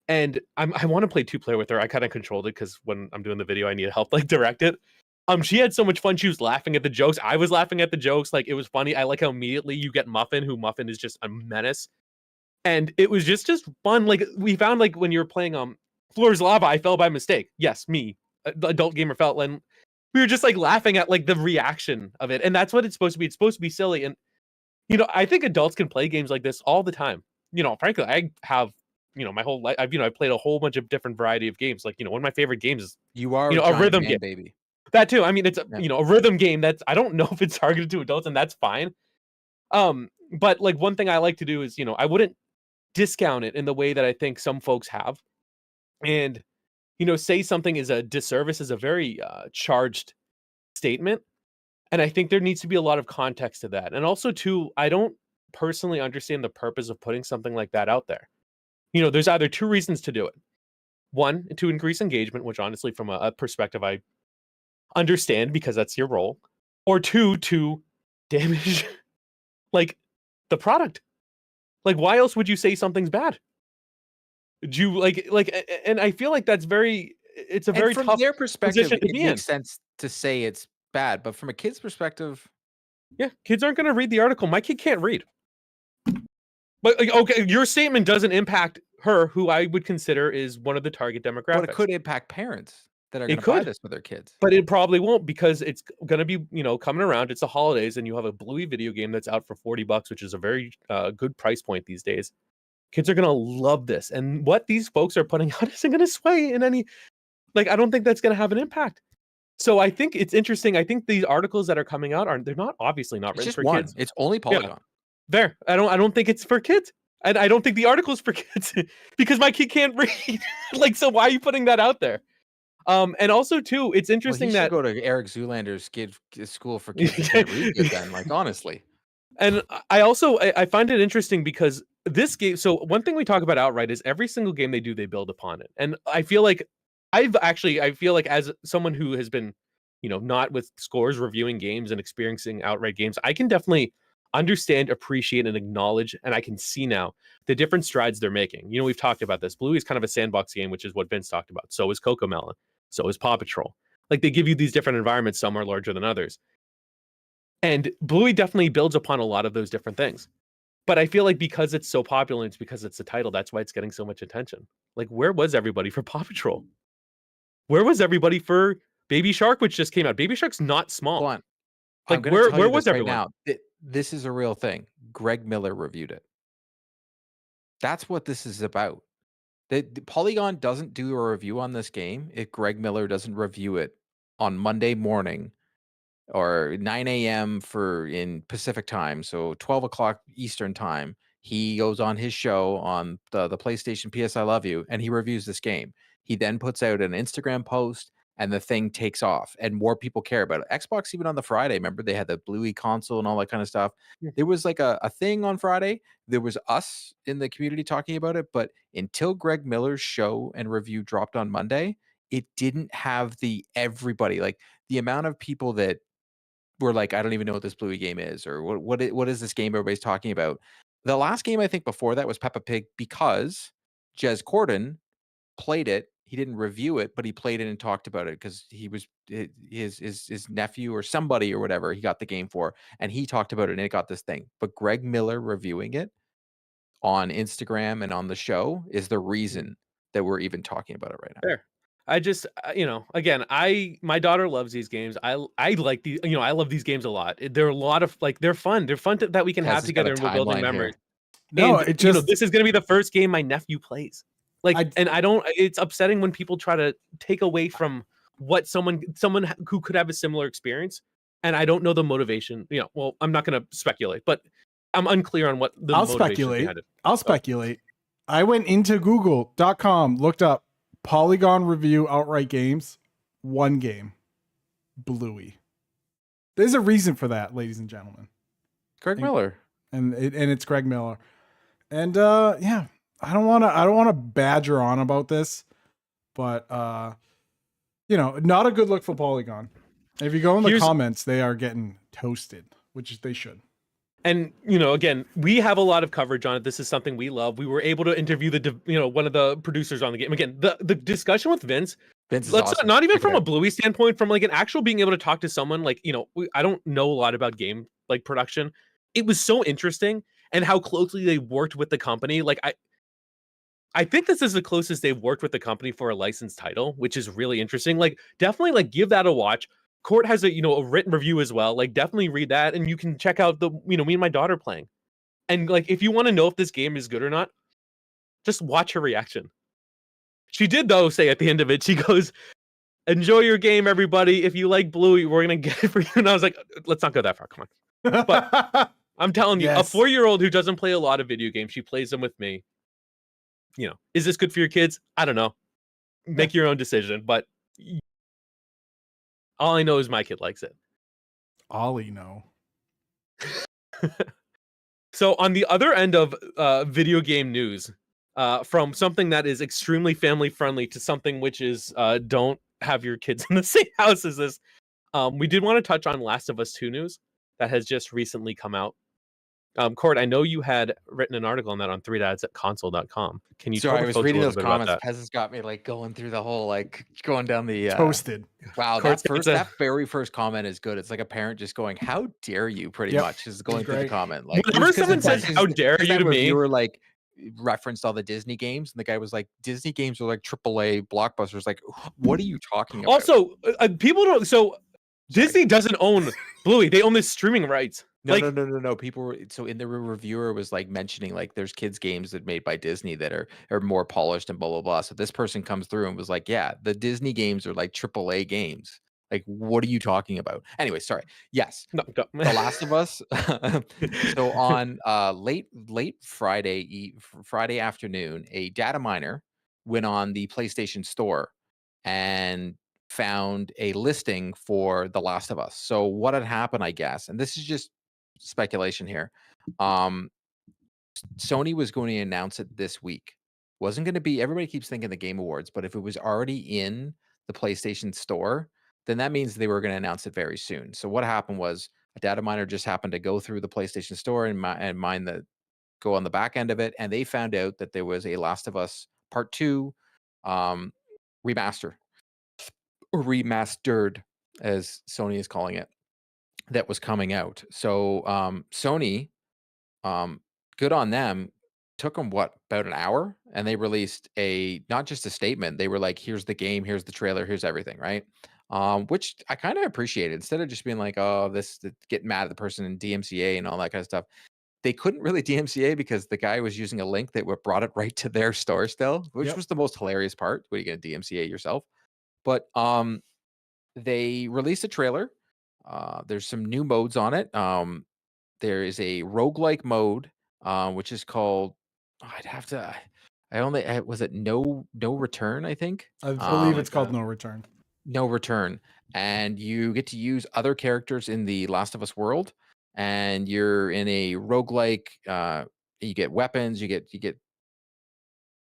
And I want to play 2-player with her. I kind of controlled it because when I'm doing the video, I need help like direct it. She had so much fun. She was laughing at the jokes. I was laughing at the jokes. Like, it was funny. I like how immediately you get Muffin is just a menace. And it was just fun. Like, we found like when you're playing Floor's lava, I fell by mistake. Yes, me, the adult gamer, felt, and we were just like laughing at like the reaction of it, and that's what it's supposed to be. It's supposed to be silly, and I think adults can play games like this all the time. Frankly, I have my whole life. I've played a whole bunch of different variety of games. Like one of my favorite games is You are a a giant rhythm man, game. baby. That too. I mean, it's Yeah. a rhythm game that's I don't know if it's targeted to adults, and that's fine. But like one thing I like to do is I wouldn't discount it in the way that I think some folks have, and say something is a disservice is a very charged statement, and I think there needs to be a lot of context to that. And also too, I don't personally understand the purpose of putting something like that out there. There's either two reasons to do it. One, to increase engagement, which honestly from a perspective I understand because that's your role, or two, to damage like the product. Like why else would you say something's bad? Do you and I feel like that's it's a very from tough their perspective, position to it be in. makes sense to say it's bad, but from a kid's perspective, Yeah, kids aren't going to read the article. My kid can't read. But okay, your statement doesn't impact her, who I would consider is one of the target demographics. but it could impact parents that are going It to buy could. this for their kids. But it probably won't, because it's going to be, coming around. It's the holidays, and you have a Bluey video game that's out for $40, which is a very good price point these days. Kids are going to love this. And what these folks are putting out isn't going to sway in any, I don't think that's going to have an impact. So I think it's interesting. I think these articles that are coming out they're not obviously not It's written just for one. kids. It's only Polygon. Yeah. There. I don't think it's for kids. And I don't think the article's for kids because my kid can't read. So why are you putting that out there? And also too, it's interesting he that should go to Eric Zoolander's school for kids who can't read good then, honestly. And I find it interesting because this game, so one thing we talk about outright is every single game they do, they build upon it. And I feel like I feel like as someone who has been, not with scores reviewing games and experiencing outright games, I can definitely understand, appreciate, and acknowledge, and I can see now the different strides they're making. We've talked about this. Bluey is kind of a sandbox game, which is what Vince talked about. So is Cocomelon. So is Paw Patrol. They give you these different environments. Some are larger than others. And Bluey definitely builds upon a lot of those different things. But I feel like because it's so popular, it's because it's the title, that's why it's getting so much attention. Where was everybody for Paw Patrol? Where was everybody for Baby Shark, which just came out? Baby Shark's not small. Hold on. Where was everyone? Now, this is a real thing. Greg Miller reviewed it. That's what this is about. The Polygon doesn't do a review on this game if Greg Miller doesn't review it on Monday morning or 9 a.m. in Pacific time, so 12 o'clock Eastern time. He goes on his show on the PlayStation PS I Love You, and he reviews this game. He then puts out an Instagram post, and the thing takes off, and more people care about it. Xbox, even on the Friday, remember they had the Bluey console and all that kind of stuff. Yeah. There was a thing on Friday. There was us in the community talking about it, but until Greg Miller's show and review dropped on Monday, it didn't have everybody, the amount of people that were I don't even know what this Bluey game is, or what is this game everybody's talking about. The last game I think before that was Peppa Pig, because Jez Corden played it. He didn't review it, but he played it and talked about it because he was his nephew or somebody or whatever he got the game for, and he talked about it and it got this thing. But Greg Miller reviewing it on Instagram and on the show is the reason that we're even talking about it right now. Fair. I just, again, my daughter loves these games. I like these, I love these games a lot. They're a lot of they're fun. They're fun that we can have together, and we're building memories. No, and, it just this is going to be the first game my nephew plays. And I don't. It's upsetting when people try to take away from what someone who could have a similar experience, and I don't know the motivation. Well, I'm not going to speculate, but I'm unclear on what the motivation behind it. I'll speculate. I went into Google.com, looked up Polygon review outright games. One game, Bluey. There's a reason for that, ladies and gentlemen. Greg Miller, and it's Greg Miller, and yeah. I don't want to badger on about this, but not a good look for Polygon. If you go in the comments, they are getting toasted, which they should. And again, we have a lot of coverage on it. This is something we love. We were able to interview one of the producers on the game. Again, the discussion with Vince is awesome. Not even from a Bluey standpoint, from an actual being able to talk to someone I don't know a lot about game production. It was so interesting, and how closely they worked with the company. I think this is the closest they've worked with the company for a licensed title, which is really interesting. Like, definitely, like, give that a watch. Court has a written review as well. Like, definitely read that, and you can check out me and my daughter playing. And like, if you want to know if this game is good or not, just watch her reaction. She did though say at the end of it, she goes, "Enjoy your game, everybody. If you like Bluey, we're gonna get it for you." And I was like, "Let's not go that far. Come on." But I'm telling you, a Yes. 4-year-old who doesn't play a lot of video games, she plays them with me. Is this good for your kids? I don't know. Make your own decision. But all I know is my kid likes it. Ollie, no. So on the other end of video game news, from something that is extremely family friendly to something which is don't have your kids in the same house as this, we did want to touch on Last of Us 2 news that has just recently come out. Court, I know you had written an article on that on 3dads@console.com. Can you tell Sorry, I the was folks a reading little those bit about comments. that? Pez has got me like going through the whole going down the Toasted. Wow, Court's that very first comment is good. It's like a parent just going, "How dare you?" Pretty Yep. much is going through the great. comment. Like Whenever 'cause someone that- says, "How dare 'cause you" that to me, reviewer like referenced all the Disney games, and the guy was like, "Disney games are like AAA blockbusters." Like, what are you talking about? also people don't. So Sorry. Disney doesn't own Bluey; they own the streaming rights. No, Like, no. People were so in the reviewer was like mentioning like there's kids games that made by Disney that are more polished and blah blah blah. So this person comes through and was like, yeah, the Disney games are like AAA games. Like, what are you talking about? Anyway, sorry. Yes, no, go. The Last of Us. So on late Friday afternoon, a data miner went on the PlayStation Store and found a listing for The Last of Us. So what had happened, I guess, and this is just speculation here. Um, Sony was going to announce it this week. Wasn't going to be everybody keeps thinking the Game Awards, but if it was already in the PlayStation Store, then that means they were going to announce it very soon. So what happened was a data miner just happened to go through the PlayStation Store and mine the go on the back end of it, and they found out that there was a Last of Us Part 2 um, remaster or remastered, as Sony is calling it, that was coming out. So Sony, um, good on them. Took them what about an hour, and they released not just a statement. They were like, "Here's the game, here's the trailer, here's everything." Right, which I kind of appreciated. Instead of just being like, "Oh, getting mad at the person in DMCA and all that kind of stuff." They couldn't really DMCA because the guy was using a link that brought it right to their store still, which Yep. was the most hilarious part. What are you going to DMCA yourself? But they released a trailer. There's some new modes on it. There is a roguelike mode, which is called. I'd have to. I only was it no return. I think. I believe like it's called that. No Return. No return, and you get to use other characters in the Last of Us world, and you're in a roguelike. You get weapons. You get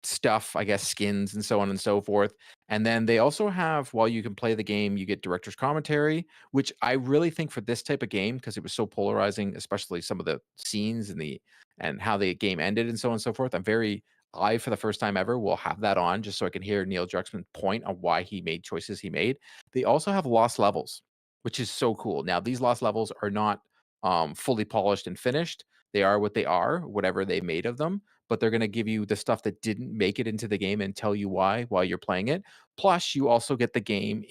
stuff, I guess, skins and so on and so forth. And then they also have, while you can play the game, you get director's commentary, which I really think for this type of game, because it was so polarizing, especially some of the scenes and how the game ended and so on and so forth. I, for the first time ever, will have that on just so I can hear Neil Druckmann's point on why he made choices he made. They also have lost levels, which is so cool. Now, these lost levels are not fully polished and finished. They are what they are, whatever they made of them, but they're going to give you the stuff that didn't make it into the game and tell you why while you're playing it. Plus, you also get the game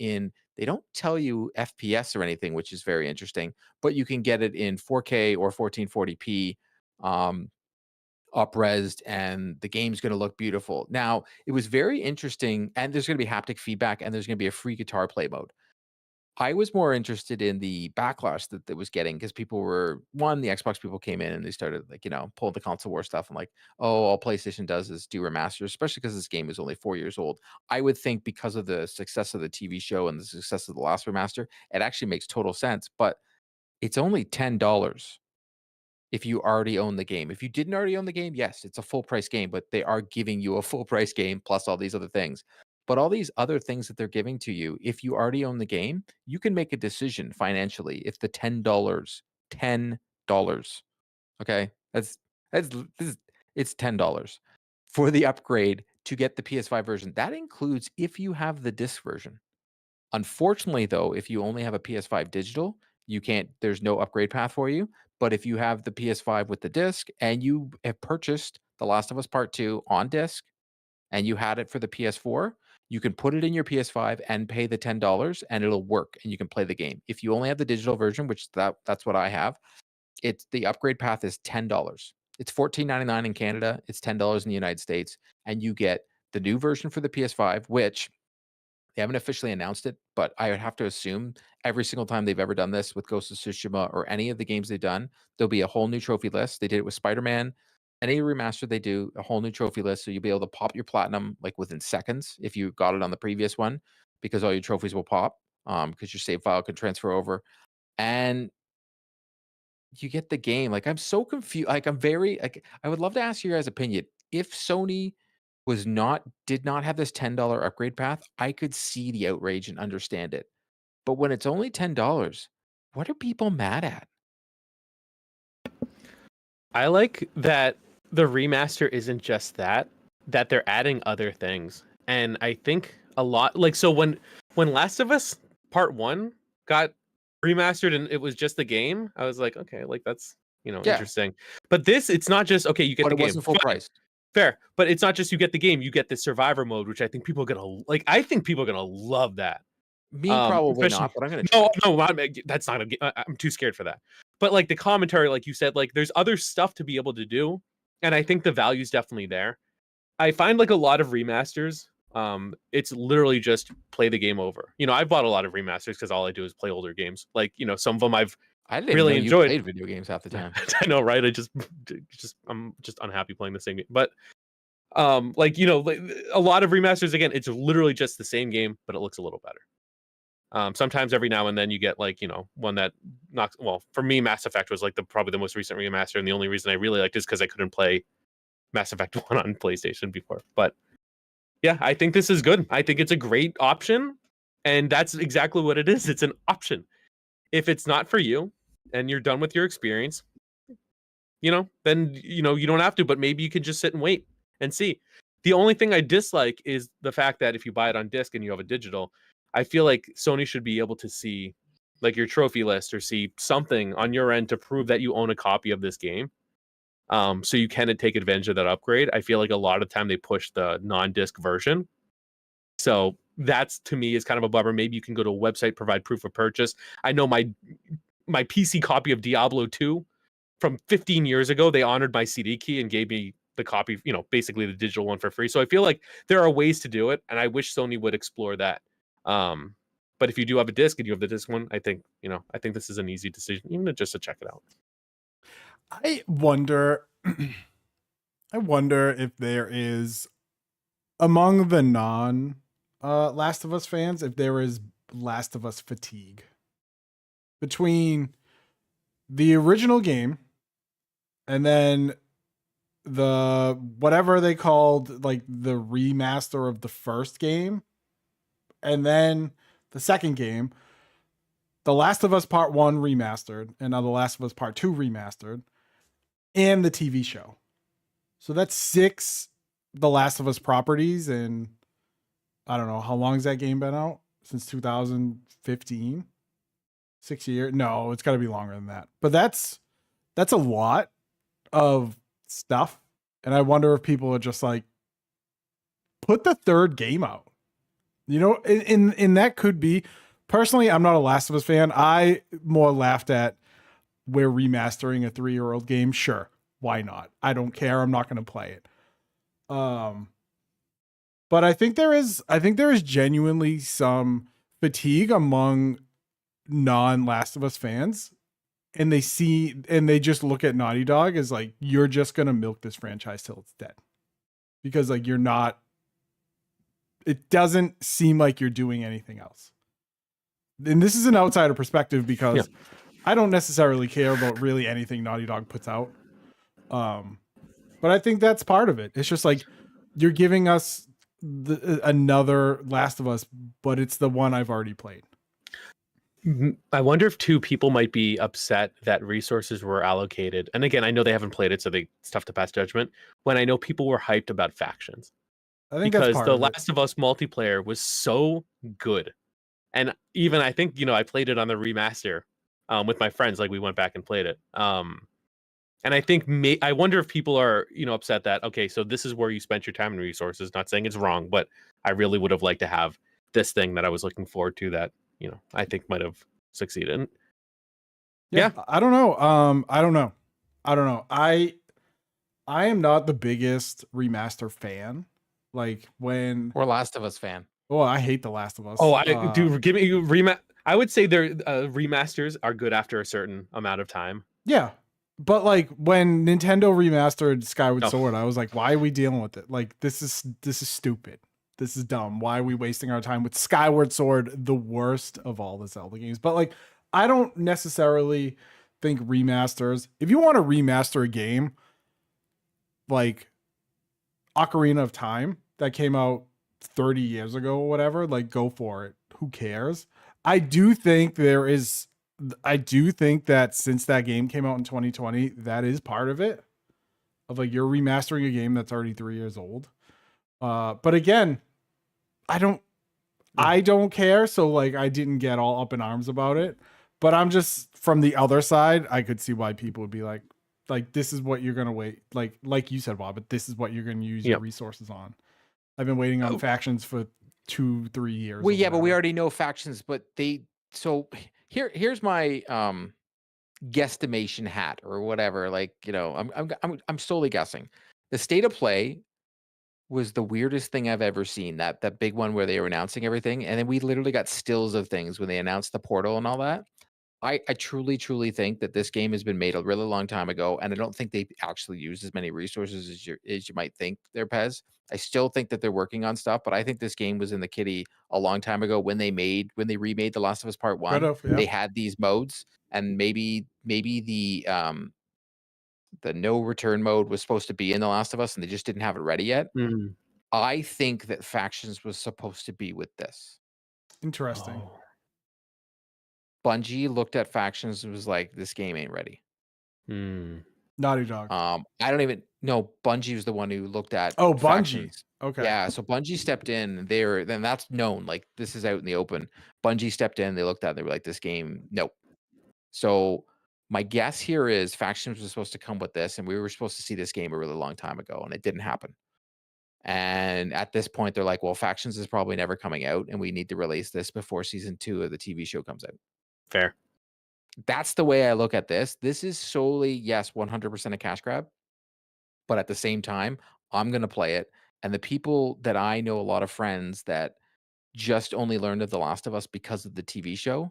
they don't tell you FPS or anything, which is very interesting, but you can get it in 4K or 1440p upresed, and the game's going to look beautiful. Now, it was very interesting, and there's going to be haptic feedback, and there's going to be a free guitar play mode. I was more interested in the backlash that was getting because people were the Xbox people came in and they started pulling the console war stuff and like, oh, all PlayStation does is do remasters, especially because this game is only 4 years old. I would think because of the success of the TV show and the success of the last remaster, it actually makes total sense. But it's only $10 if you already own the game. If you didn't already own the game, yes, it's a full price game, but they are giving you a full price game plus all these other things. But all these other things that they're giving to you, if you already own the game, you can make a decision financially if the $10, okay? That's it's $10 for the upgrade to get the PS5 version. That includes if you have the disc version. Unfortunately, though, if you only have a PS5 digital, there's no upgrade path for you. But if you have the PS5 with the disc and you have purchased The Last of Us Part 2 on disc, and you had it for the PS4, you can put it in your PS5 and pay the $10 and it'll work and you can play the game. If you only have the digital version, which that's what I have, it's the upgrade path is $10. It's $14.99 in Canada, it's $10 in the United States, and you get the new version for the PS5, which they haven't officially announced it, but I would have to assume every single time they've ever done this with Ghost of Tsushima or any of the games they've done, there'll be a whole new trophy list. They did it with Spider-Man. Any remaster they do, a whole new trophy list. So you'll be able to pop your platinum like within seconds if you got it on the previous one, because all your trophies will pop because your save file can transfer over. And you get the game. Like, I'm so confused. Like, I would love to ask your guys' opinion. If Sony did not have this $10 upgrade path, I could see the outrage and understand it. But when it's only $10, what are people mad at? I like that the remaster isn't just that they're adding other things. And I think a lot, like, so when Last of Us Part 1 got remastered and it was just the game, I was like, okay, like, that's, Yeah. interesting. But this, it's not just, okay, you get But the it game. wasn't full Fine. price. Fair. But it's not just you get the game, you get the survivor mode, which I think people are gonna like. I think people are gonna love that. Me, probably especially- not, but I'm gonna try. No, that's not I'm too scared for that. But like the commentary, like you said, like there's other stuff to be able to do, and I think the value's definitely there. I find like a lot of remasters, it's literally just play the game over. I've bought a lot of remasters because all I do is play older games. Like, some of them I didn't really know you enjoyed. played video games half the time. I know, right? I'm just unhappy playing the same game. But like, a lot of remasters, again, it's literally just the same game, but it looks a little better. Sometimes every now and then you get like, one that knocks, well, for me, Mass Effect was like probably the most recent remaster, and the only reason I really liked it is because I couldn't play Mass Effect 1 on PlayStation before. But yeah, I think this is good. I think it's a great option, and that's exactly what it is. It's an option. If it's not for you and you're done with your experience, then you don't have to, but maybe you could just sit and wait and see. The only thing I dislike is the fact that if you buy it on disc and you have a digital, I feel like Sony should be able to see like your trophy list or see something on your end to prove that you own a copy of this game. So you can take advantage of that upgrade. I feel like a lot of time they push the non-disc version. So that's, to me, is kind of a bummer. Maybe you can go to a website, provide proof of purchase. I know my PC copy of Diablo 2 from 15 years ago, they honored my CD key and gave me the copy, basically the digital one for free. So I feel like there are ways to do it, and I wish Sony would explore that. But if you do have a disc and you have the disc one, I think this is an easy decision, even just to check it out. I wonder if there is, among the non Last of Us fans, if there is Last of Us fatigue between the original game and then the whatever they called like the remaster of the first game, and then the second game, The Last of Us Part 1 remastered, and now The Last of Us Part 2 remastered, and the TV show. So that's 6 The Last of Us properties, and I don't know, how long has that game been out? Since 2015? 6 years? No, it's got to be longer than that. But that's a lot of stuff, and I wonder if people are just like, put the third game out. In that could be. Personally, I'm not a Last of Us fan. I more laughed at, we're remastering a 3-year-old game. Sure, why not? I don't care. I'm not going to play it. But I think there is genuinely some fatigue among non-Last of Us fans, and they just look at Naughty Dog as like, you're just going to milk this franchise till it's dead, because like you're not. It doesn't seem like you're doing anything else. And this is an outsider perspective because I don't necessarily care about really anything Naughty Dog puts out. But I think that's part of it. It's just like, you're giving us another Last of Us, but it's the one I've already played. I wonder if people might be upset that resources were allocated. And again, I know they haven't played it, so it's tough to pass judgment. When I know people were hyped about factions. I think because that's part the of Last of Us multiplayer was so good. And even I think, I played it on the remaster with my friends. Like, we went back and played it. And I think I wonder if people are, upset that, okay, so this is where you spent your time and resources. Not saying it's wrong, but I really would have liked to have this thing that I was looking forward to that, I think might have succeeded. Yeah. I don't know. I don't know. I am not the biggest remaster fan. Like when Or Last of Us fan. I hate The Last of Us. Oh, I do. Give me I would say their remasters are good after a certain amount of time. Yeah. But like when Nintendo remastered Skyward Sword, I was like, why are we dealing with it? Like this is stupid. This is dumb. Why are we wasting our time with Skyward Sword, the worst of all the Zelda games? But like I don't necessarily think remasters. If you want to remaster a game like Ocarina of Time that came out 30 years ago or whatever, like go for it. Who cares? I do think that since that game came out in 2020, that is part of it. Of like you're remastering a game that's already 3 years old. But again, I don't care. So like I didn't get all up in arms about it. But I'm just from the other side, I could see why people would be like this is what you're gonna wait. Like you said, Bob, but this is what you're gonna use your resources on. I've been waiting on factions for 2-3 years. Well, yeah, but we already know factions, but so here's my guesstimation hat or whatever. Like, I'm solely guessing. The state of play was the weirdest thing I've ever seen. That big one where they were announcing everything, and then we literally got stills of things when they announced the portal and all that. I truly, truly think that this game has been made a really long time ago, and I don't think they actually use as many resources as you might think there, Pez. I still think that they're working on stuff, but I think this game was in the kitty a long time ago when they remade The Last of Us Part 1. They had these modes, and maybe the no return mode was supposed to be in The Last of Us, and they just didn't have it ready yet. Mm. I think that Factions was supposed to be with this. Interesting. Oh. Bungie looked at Factions and was like, this game ain't ready. Naughty Dog. I don't even know. Bungie was the one who looked at Bungie. Factions. Okay. Yeah, so Bungie stepped in. Then that's known. Like this is out in the open. Bungie stepped in. They looked at it. They were like, this game, nope. So my guess here is Factions was supposed to come with this, and we were supposed to see this game a really long time ago, and it didn't happen. And at this point, they're like, well, Factions is probably never coming out, and we need to release this before season 2 of the TV show comes out. Fair. That's the way I look at this. This is solely, yes, 100% a cash grab. But at the same time, I'm going to play it. And the people that I know, a lot of friends that just only learned of The Last of Us because of the TV show,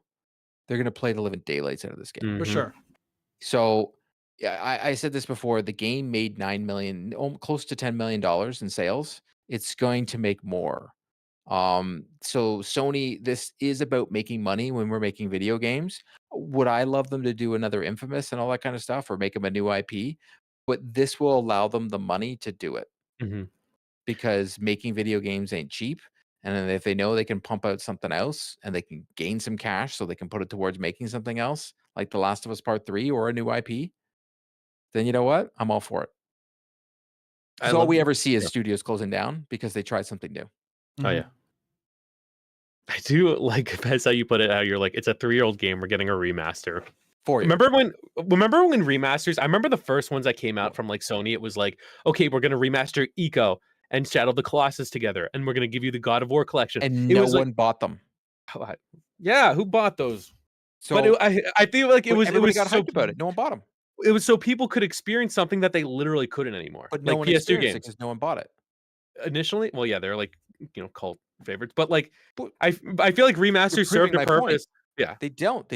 they're going to play the living daylights out of this game. For sure. So yeah, I said this before. The game made $9 million, close to $10 million in sales. It's going to make more. So Sony, this is about making money when we're making video games. Would I love them to do another Infamous and all that kind of stuff, or make them a new IP? But this will allow them the money to do it, because making video games ain't cheap. And then if they know they can pump out something else and they can gain some cash so they can put it towards making something else like The Last of Us Part 3 or a new IP, then you know what? I'm all for it. Because all we ever see is studios closing down because they tried something new. Oh, yeah. I do like that's how you put it. How you're like, it's a 3-year-old game. We're getting a remaster. Remember when remasters? I remember the first ones that came out from like Sony. It was like, okay, we're gonna remaster Eco and Shadow of the Colossus together, and we're gonna give you the God of War collection. And no one bought them. Yeah, who bought those? So but I feel like everybody got so hyped about it. No one bought them. It was so people could experience something that they literally couldn't anymore. But no like one PS2 experienced games it because no one bought it. Initially. Well, yeah, they're like cult favorites, but like I feel like remasters served a purpose. Yeah, they don't.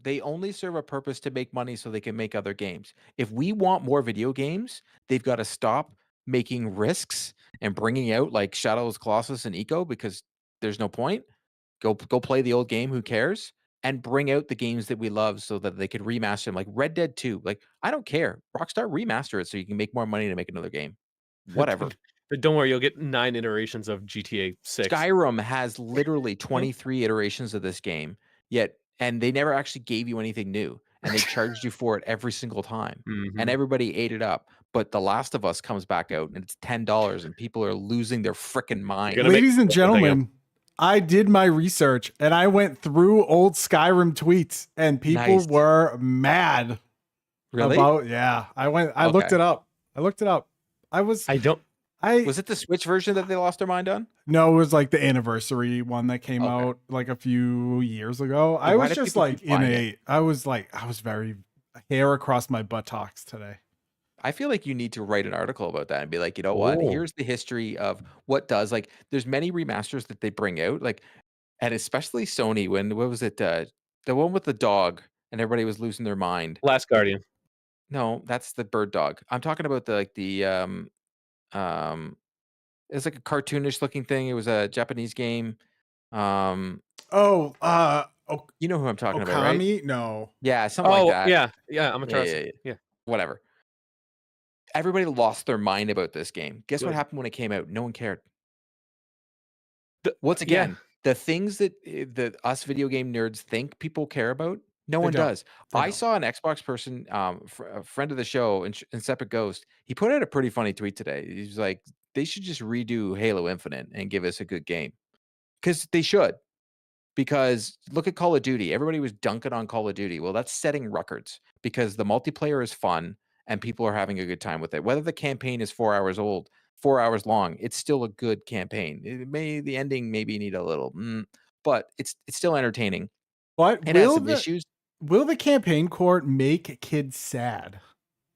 They only serve a purpose to make money so they can make other games. If we want more video games, they've got to stop making risks and bringing out like Shadows, Colossus, and Eco, because there's no point. Go play the old game. Who cares? And bring out the games that we love so that they could remaster them, like Red Dead 2. Like, I don't care. Rockstar, remaster it so you can make more money to make another game. Whatever. But don't worry, you'll get 9 iterations of GTA 6. Skyrim has literally 23 iterations of this game, and they never actually gave you anything new, and they charged you for it every single time, and everybody ate it up. But The Last of Us comes back out, and it's $10, and people are losing their freaking mind. Ladies and gentlemen, I did my research, and I went through old Skyrim tweets, and people were mad. Really? I looked Okay. it up. Was it the Switch version that they lost their mind on? No, it was like the anniversary one that came Okay. out like a few years ago. Why I was do just people like keep buying it? I was very hair across my buttocks today. I feel like you need to write an article about that and be like, you know what? Oh. Here's the history of what does, like, there's many remasters that they bring out, like, and especially Sony when what was it? The one with the dog and everybody was losing their mind. Last Guardian. No, that's the bird dog. I'm talking about um it's like a cartoonish looking thing. It was a Japanese game. Um, you know who I'm talking about, right? Okami? No. Yeah, something like that. Yeah. I'm Yeah, interested. Yeah. whatever. Everybody lost their mind about this game. Guess what Good. happened when it came out? No one cared. Once Yeah. again, the things that us video game nerds think people care about, no They one don't. does. They I don't. saw an Xbox person, a friend of the show, in Separate Ghost. He put out a pretty funny tweet today. He's like, they should just redo Halo Infinite and give us a good game. Because they should. Because look at Call of Duty. Everybody was dunking on Call of Duty. Well, that's setting records because the multiplayer is fun and people are having a good time with it. Whether the campaign is 4 hours old, 4 hours long, it's still a good campaign. The ending maybe need a little, but it's still entertaining. But It has some issues. will the campaign court make kids sad?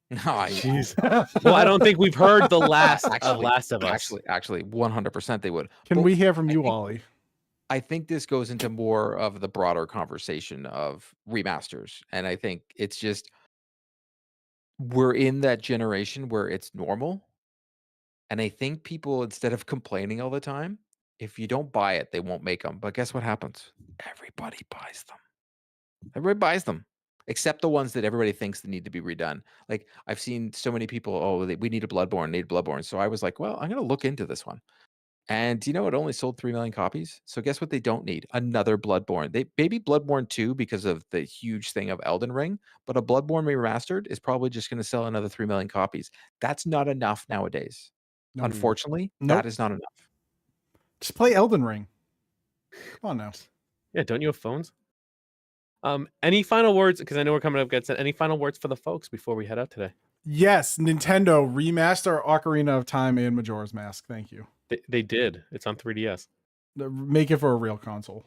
No, Jeez. Well, I don't think we've heard the last of Last of Us. Actually, 100% they would. Can But we hear from I you, think- Ollie? I think this goes into more of the broader conversation of remasters. And I think it's just, we're in that generation where it's normal. And I think people, instead of complaining all the time, if you don't buy it, they won't make them. But guess what happens? Everybody buys them. Everybody buys them, except the ones that everybody thinks that need to be redone. Like, I've seen so many people, we need a Bloodborne. So I was like, well, I'm going to look into this one. And you know, it only sold 3 million copies. So guess what they don't need? Another Bloodborne. They maybe Bloodborne 2 because of the huge thing of Elden Ring, but a Bloodborne remastered is probably just going to sell another 3 million copies. That's not enough nowadays. No. Unfortunately, Nope. that is not enough. Just play Elden Ring. Come on now. Yeah, don't you have phones? Any final words? Because I know we're coming up against it. Any final words for the folks before we head out today? Yes, Nintendo remaster Ocarina of Time and Majora's Mask. Thank you. They did. It's on 3DS. Make it for a real console.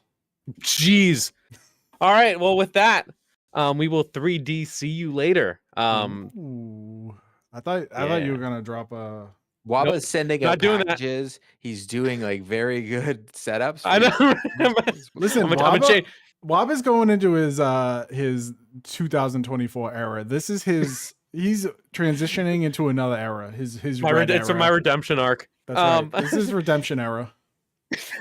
Jeez. All right. Well, with that, we will 3D see you later. Ooh. I thought you were gonna drop a. Waba's Nope, sending not out doing that. packages. He's doing like very good setups. I know. Listen, Waba's going into his 2024 era. This is his. He's transitioning into another era. His it's era. my redemption arc. That's right. This is redemption era.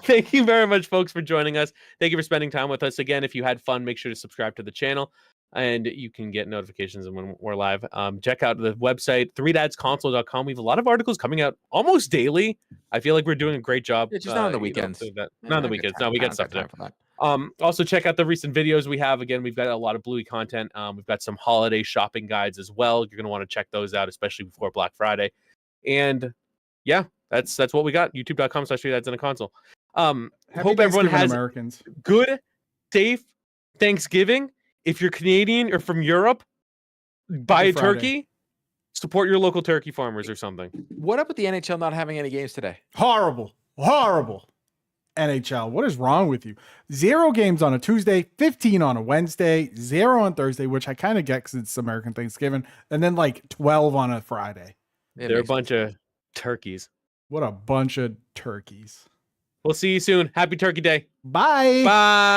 Thank you very much, folks, for joining us. Thank you for spending time with us. Again, if you had fun, make sure to subscribe to the channel, and you can get notifications when we're live. Check out the website, 3dadsconsole.com. We have a lot of articles coming out almost daily. I feel like we're doing a great job. It's just not on the weekends. Not on the weekends. No, we got stuff there. Also check out the recent videos we have. Again, we've got a lot of Bluey content. We've got some holiday shopping guides as well. You're going to want to check those out, especially before Black Friday. And yeah, that's what we got. youtube.com/3dadsandaconsole. Hope everyone has Americans. Good, safe Thanksgiving. If you're Canadian or from Europe, buy a turkey. Support your local turkey farmers or something. What up with the NHL not having any games today? Horrible. NHL, what is wrong with you? 0 games on a Tuesday, 15 on a Wednesday, 0 on Thursday, which I kind of get because it's American Thanksgiving, and then like 12 on a Friday. They're a bunch of turkeys. What a bunch of turkeys. We'll see you soon. Happy Turkey Day. Bye. Bye.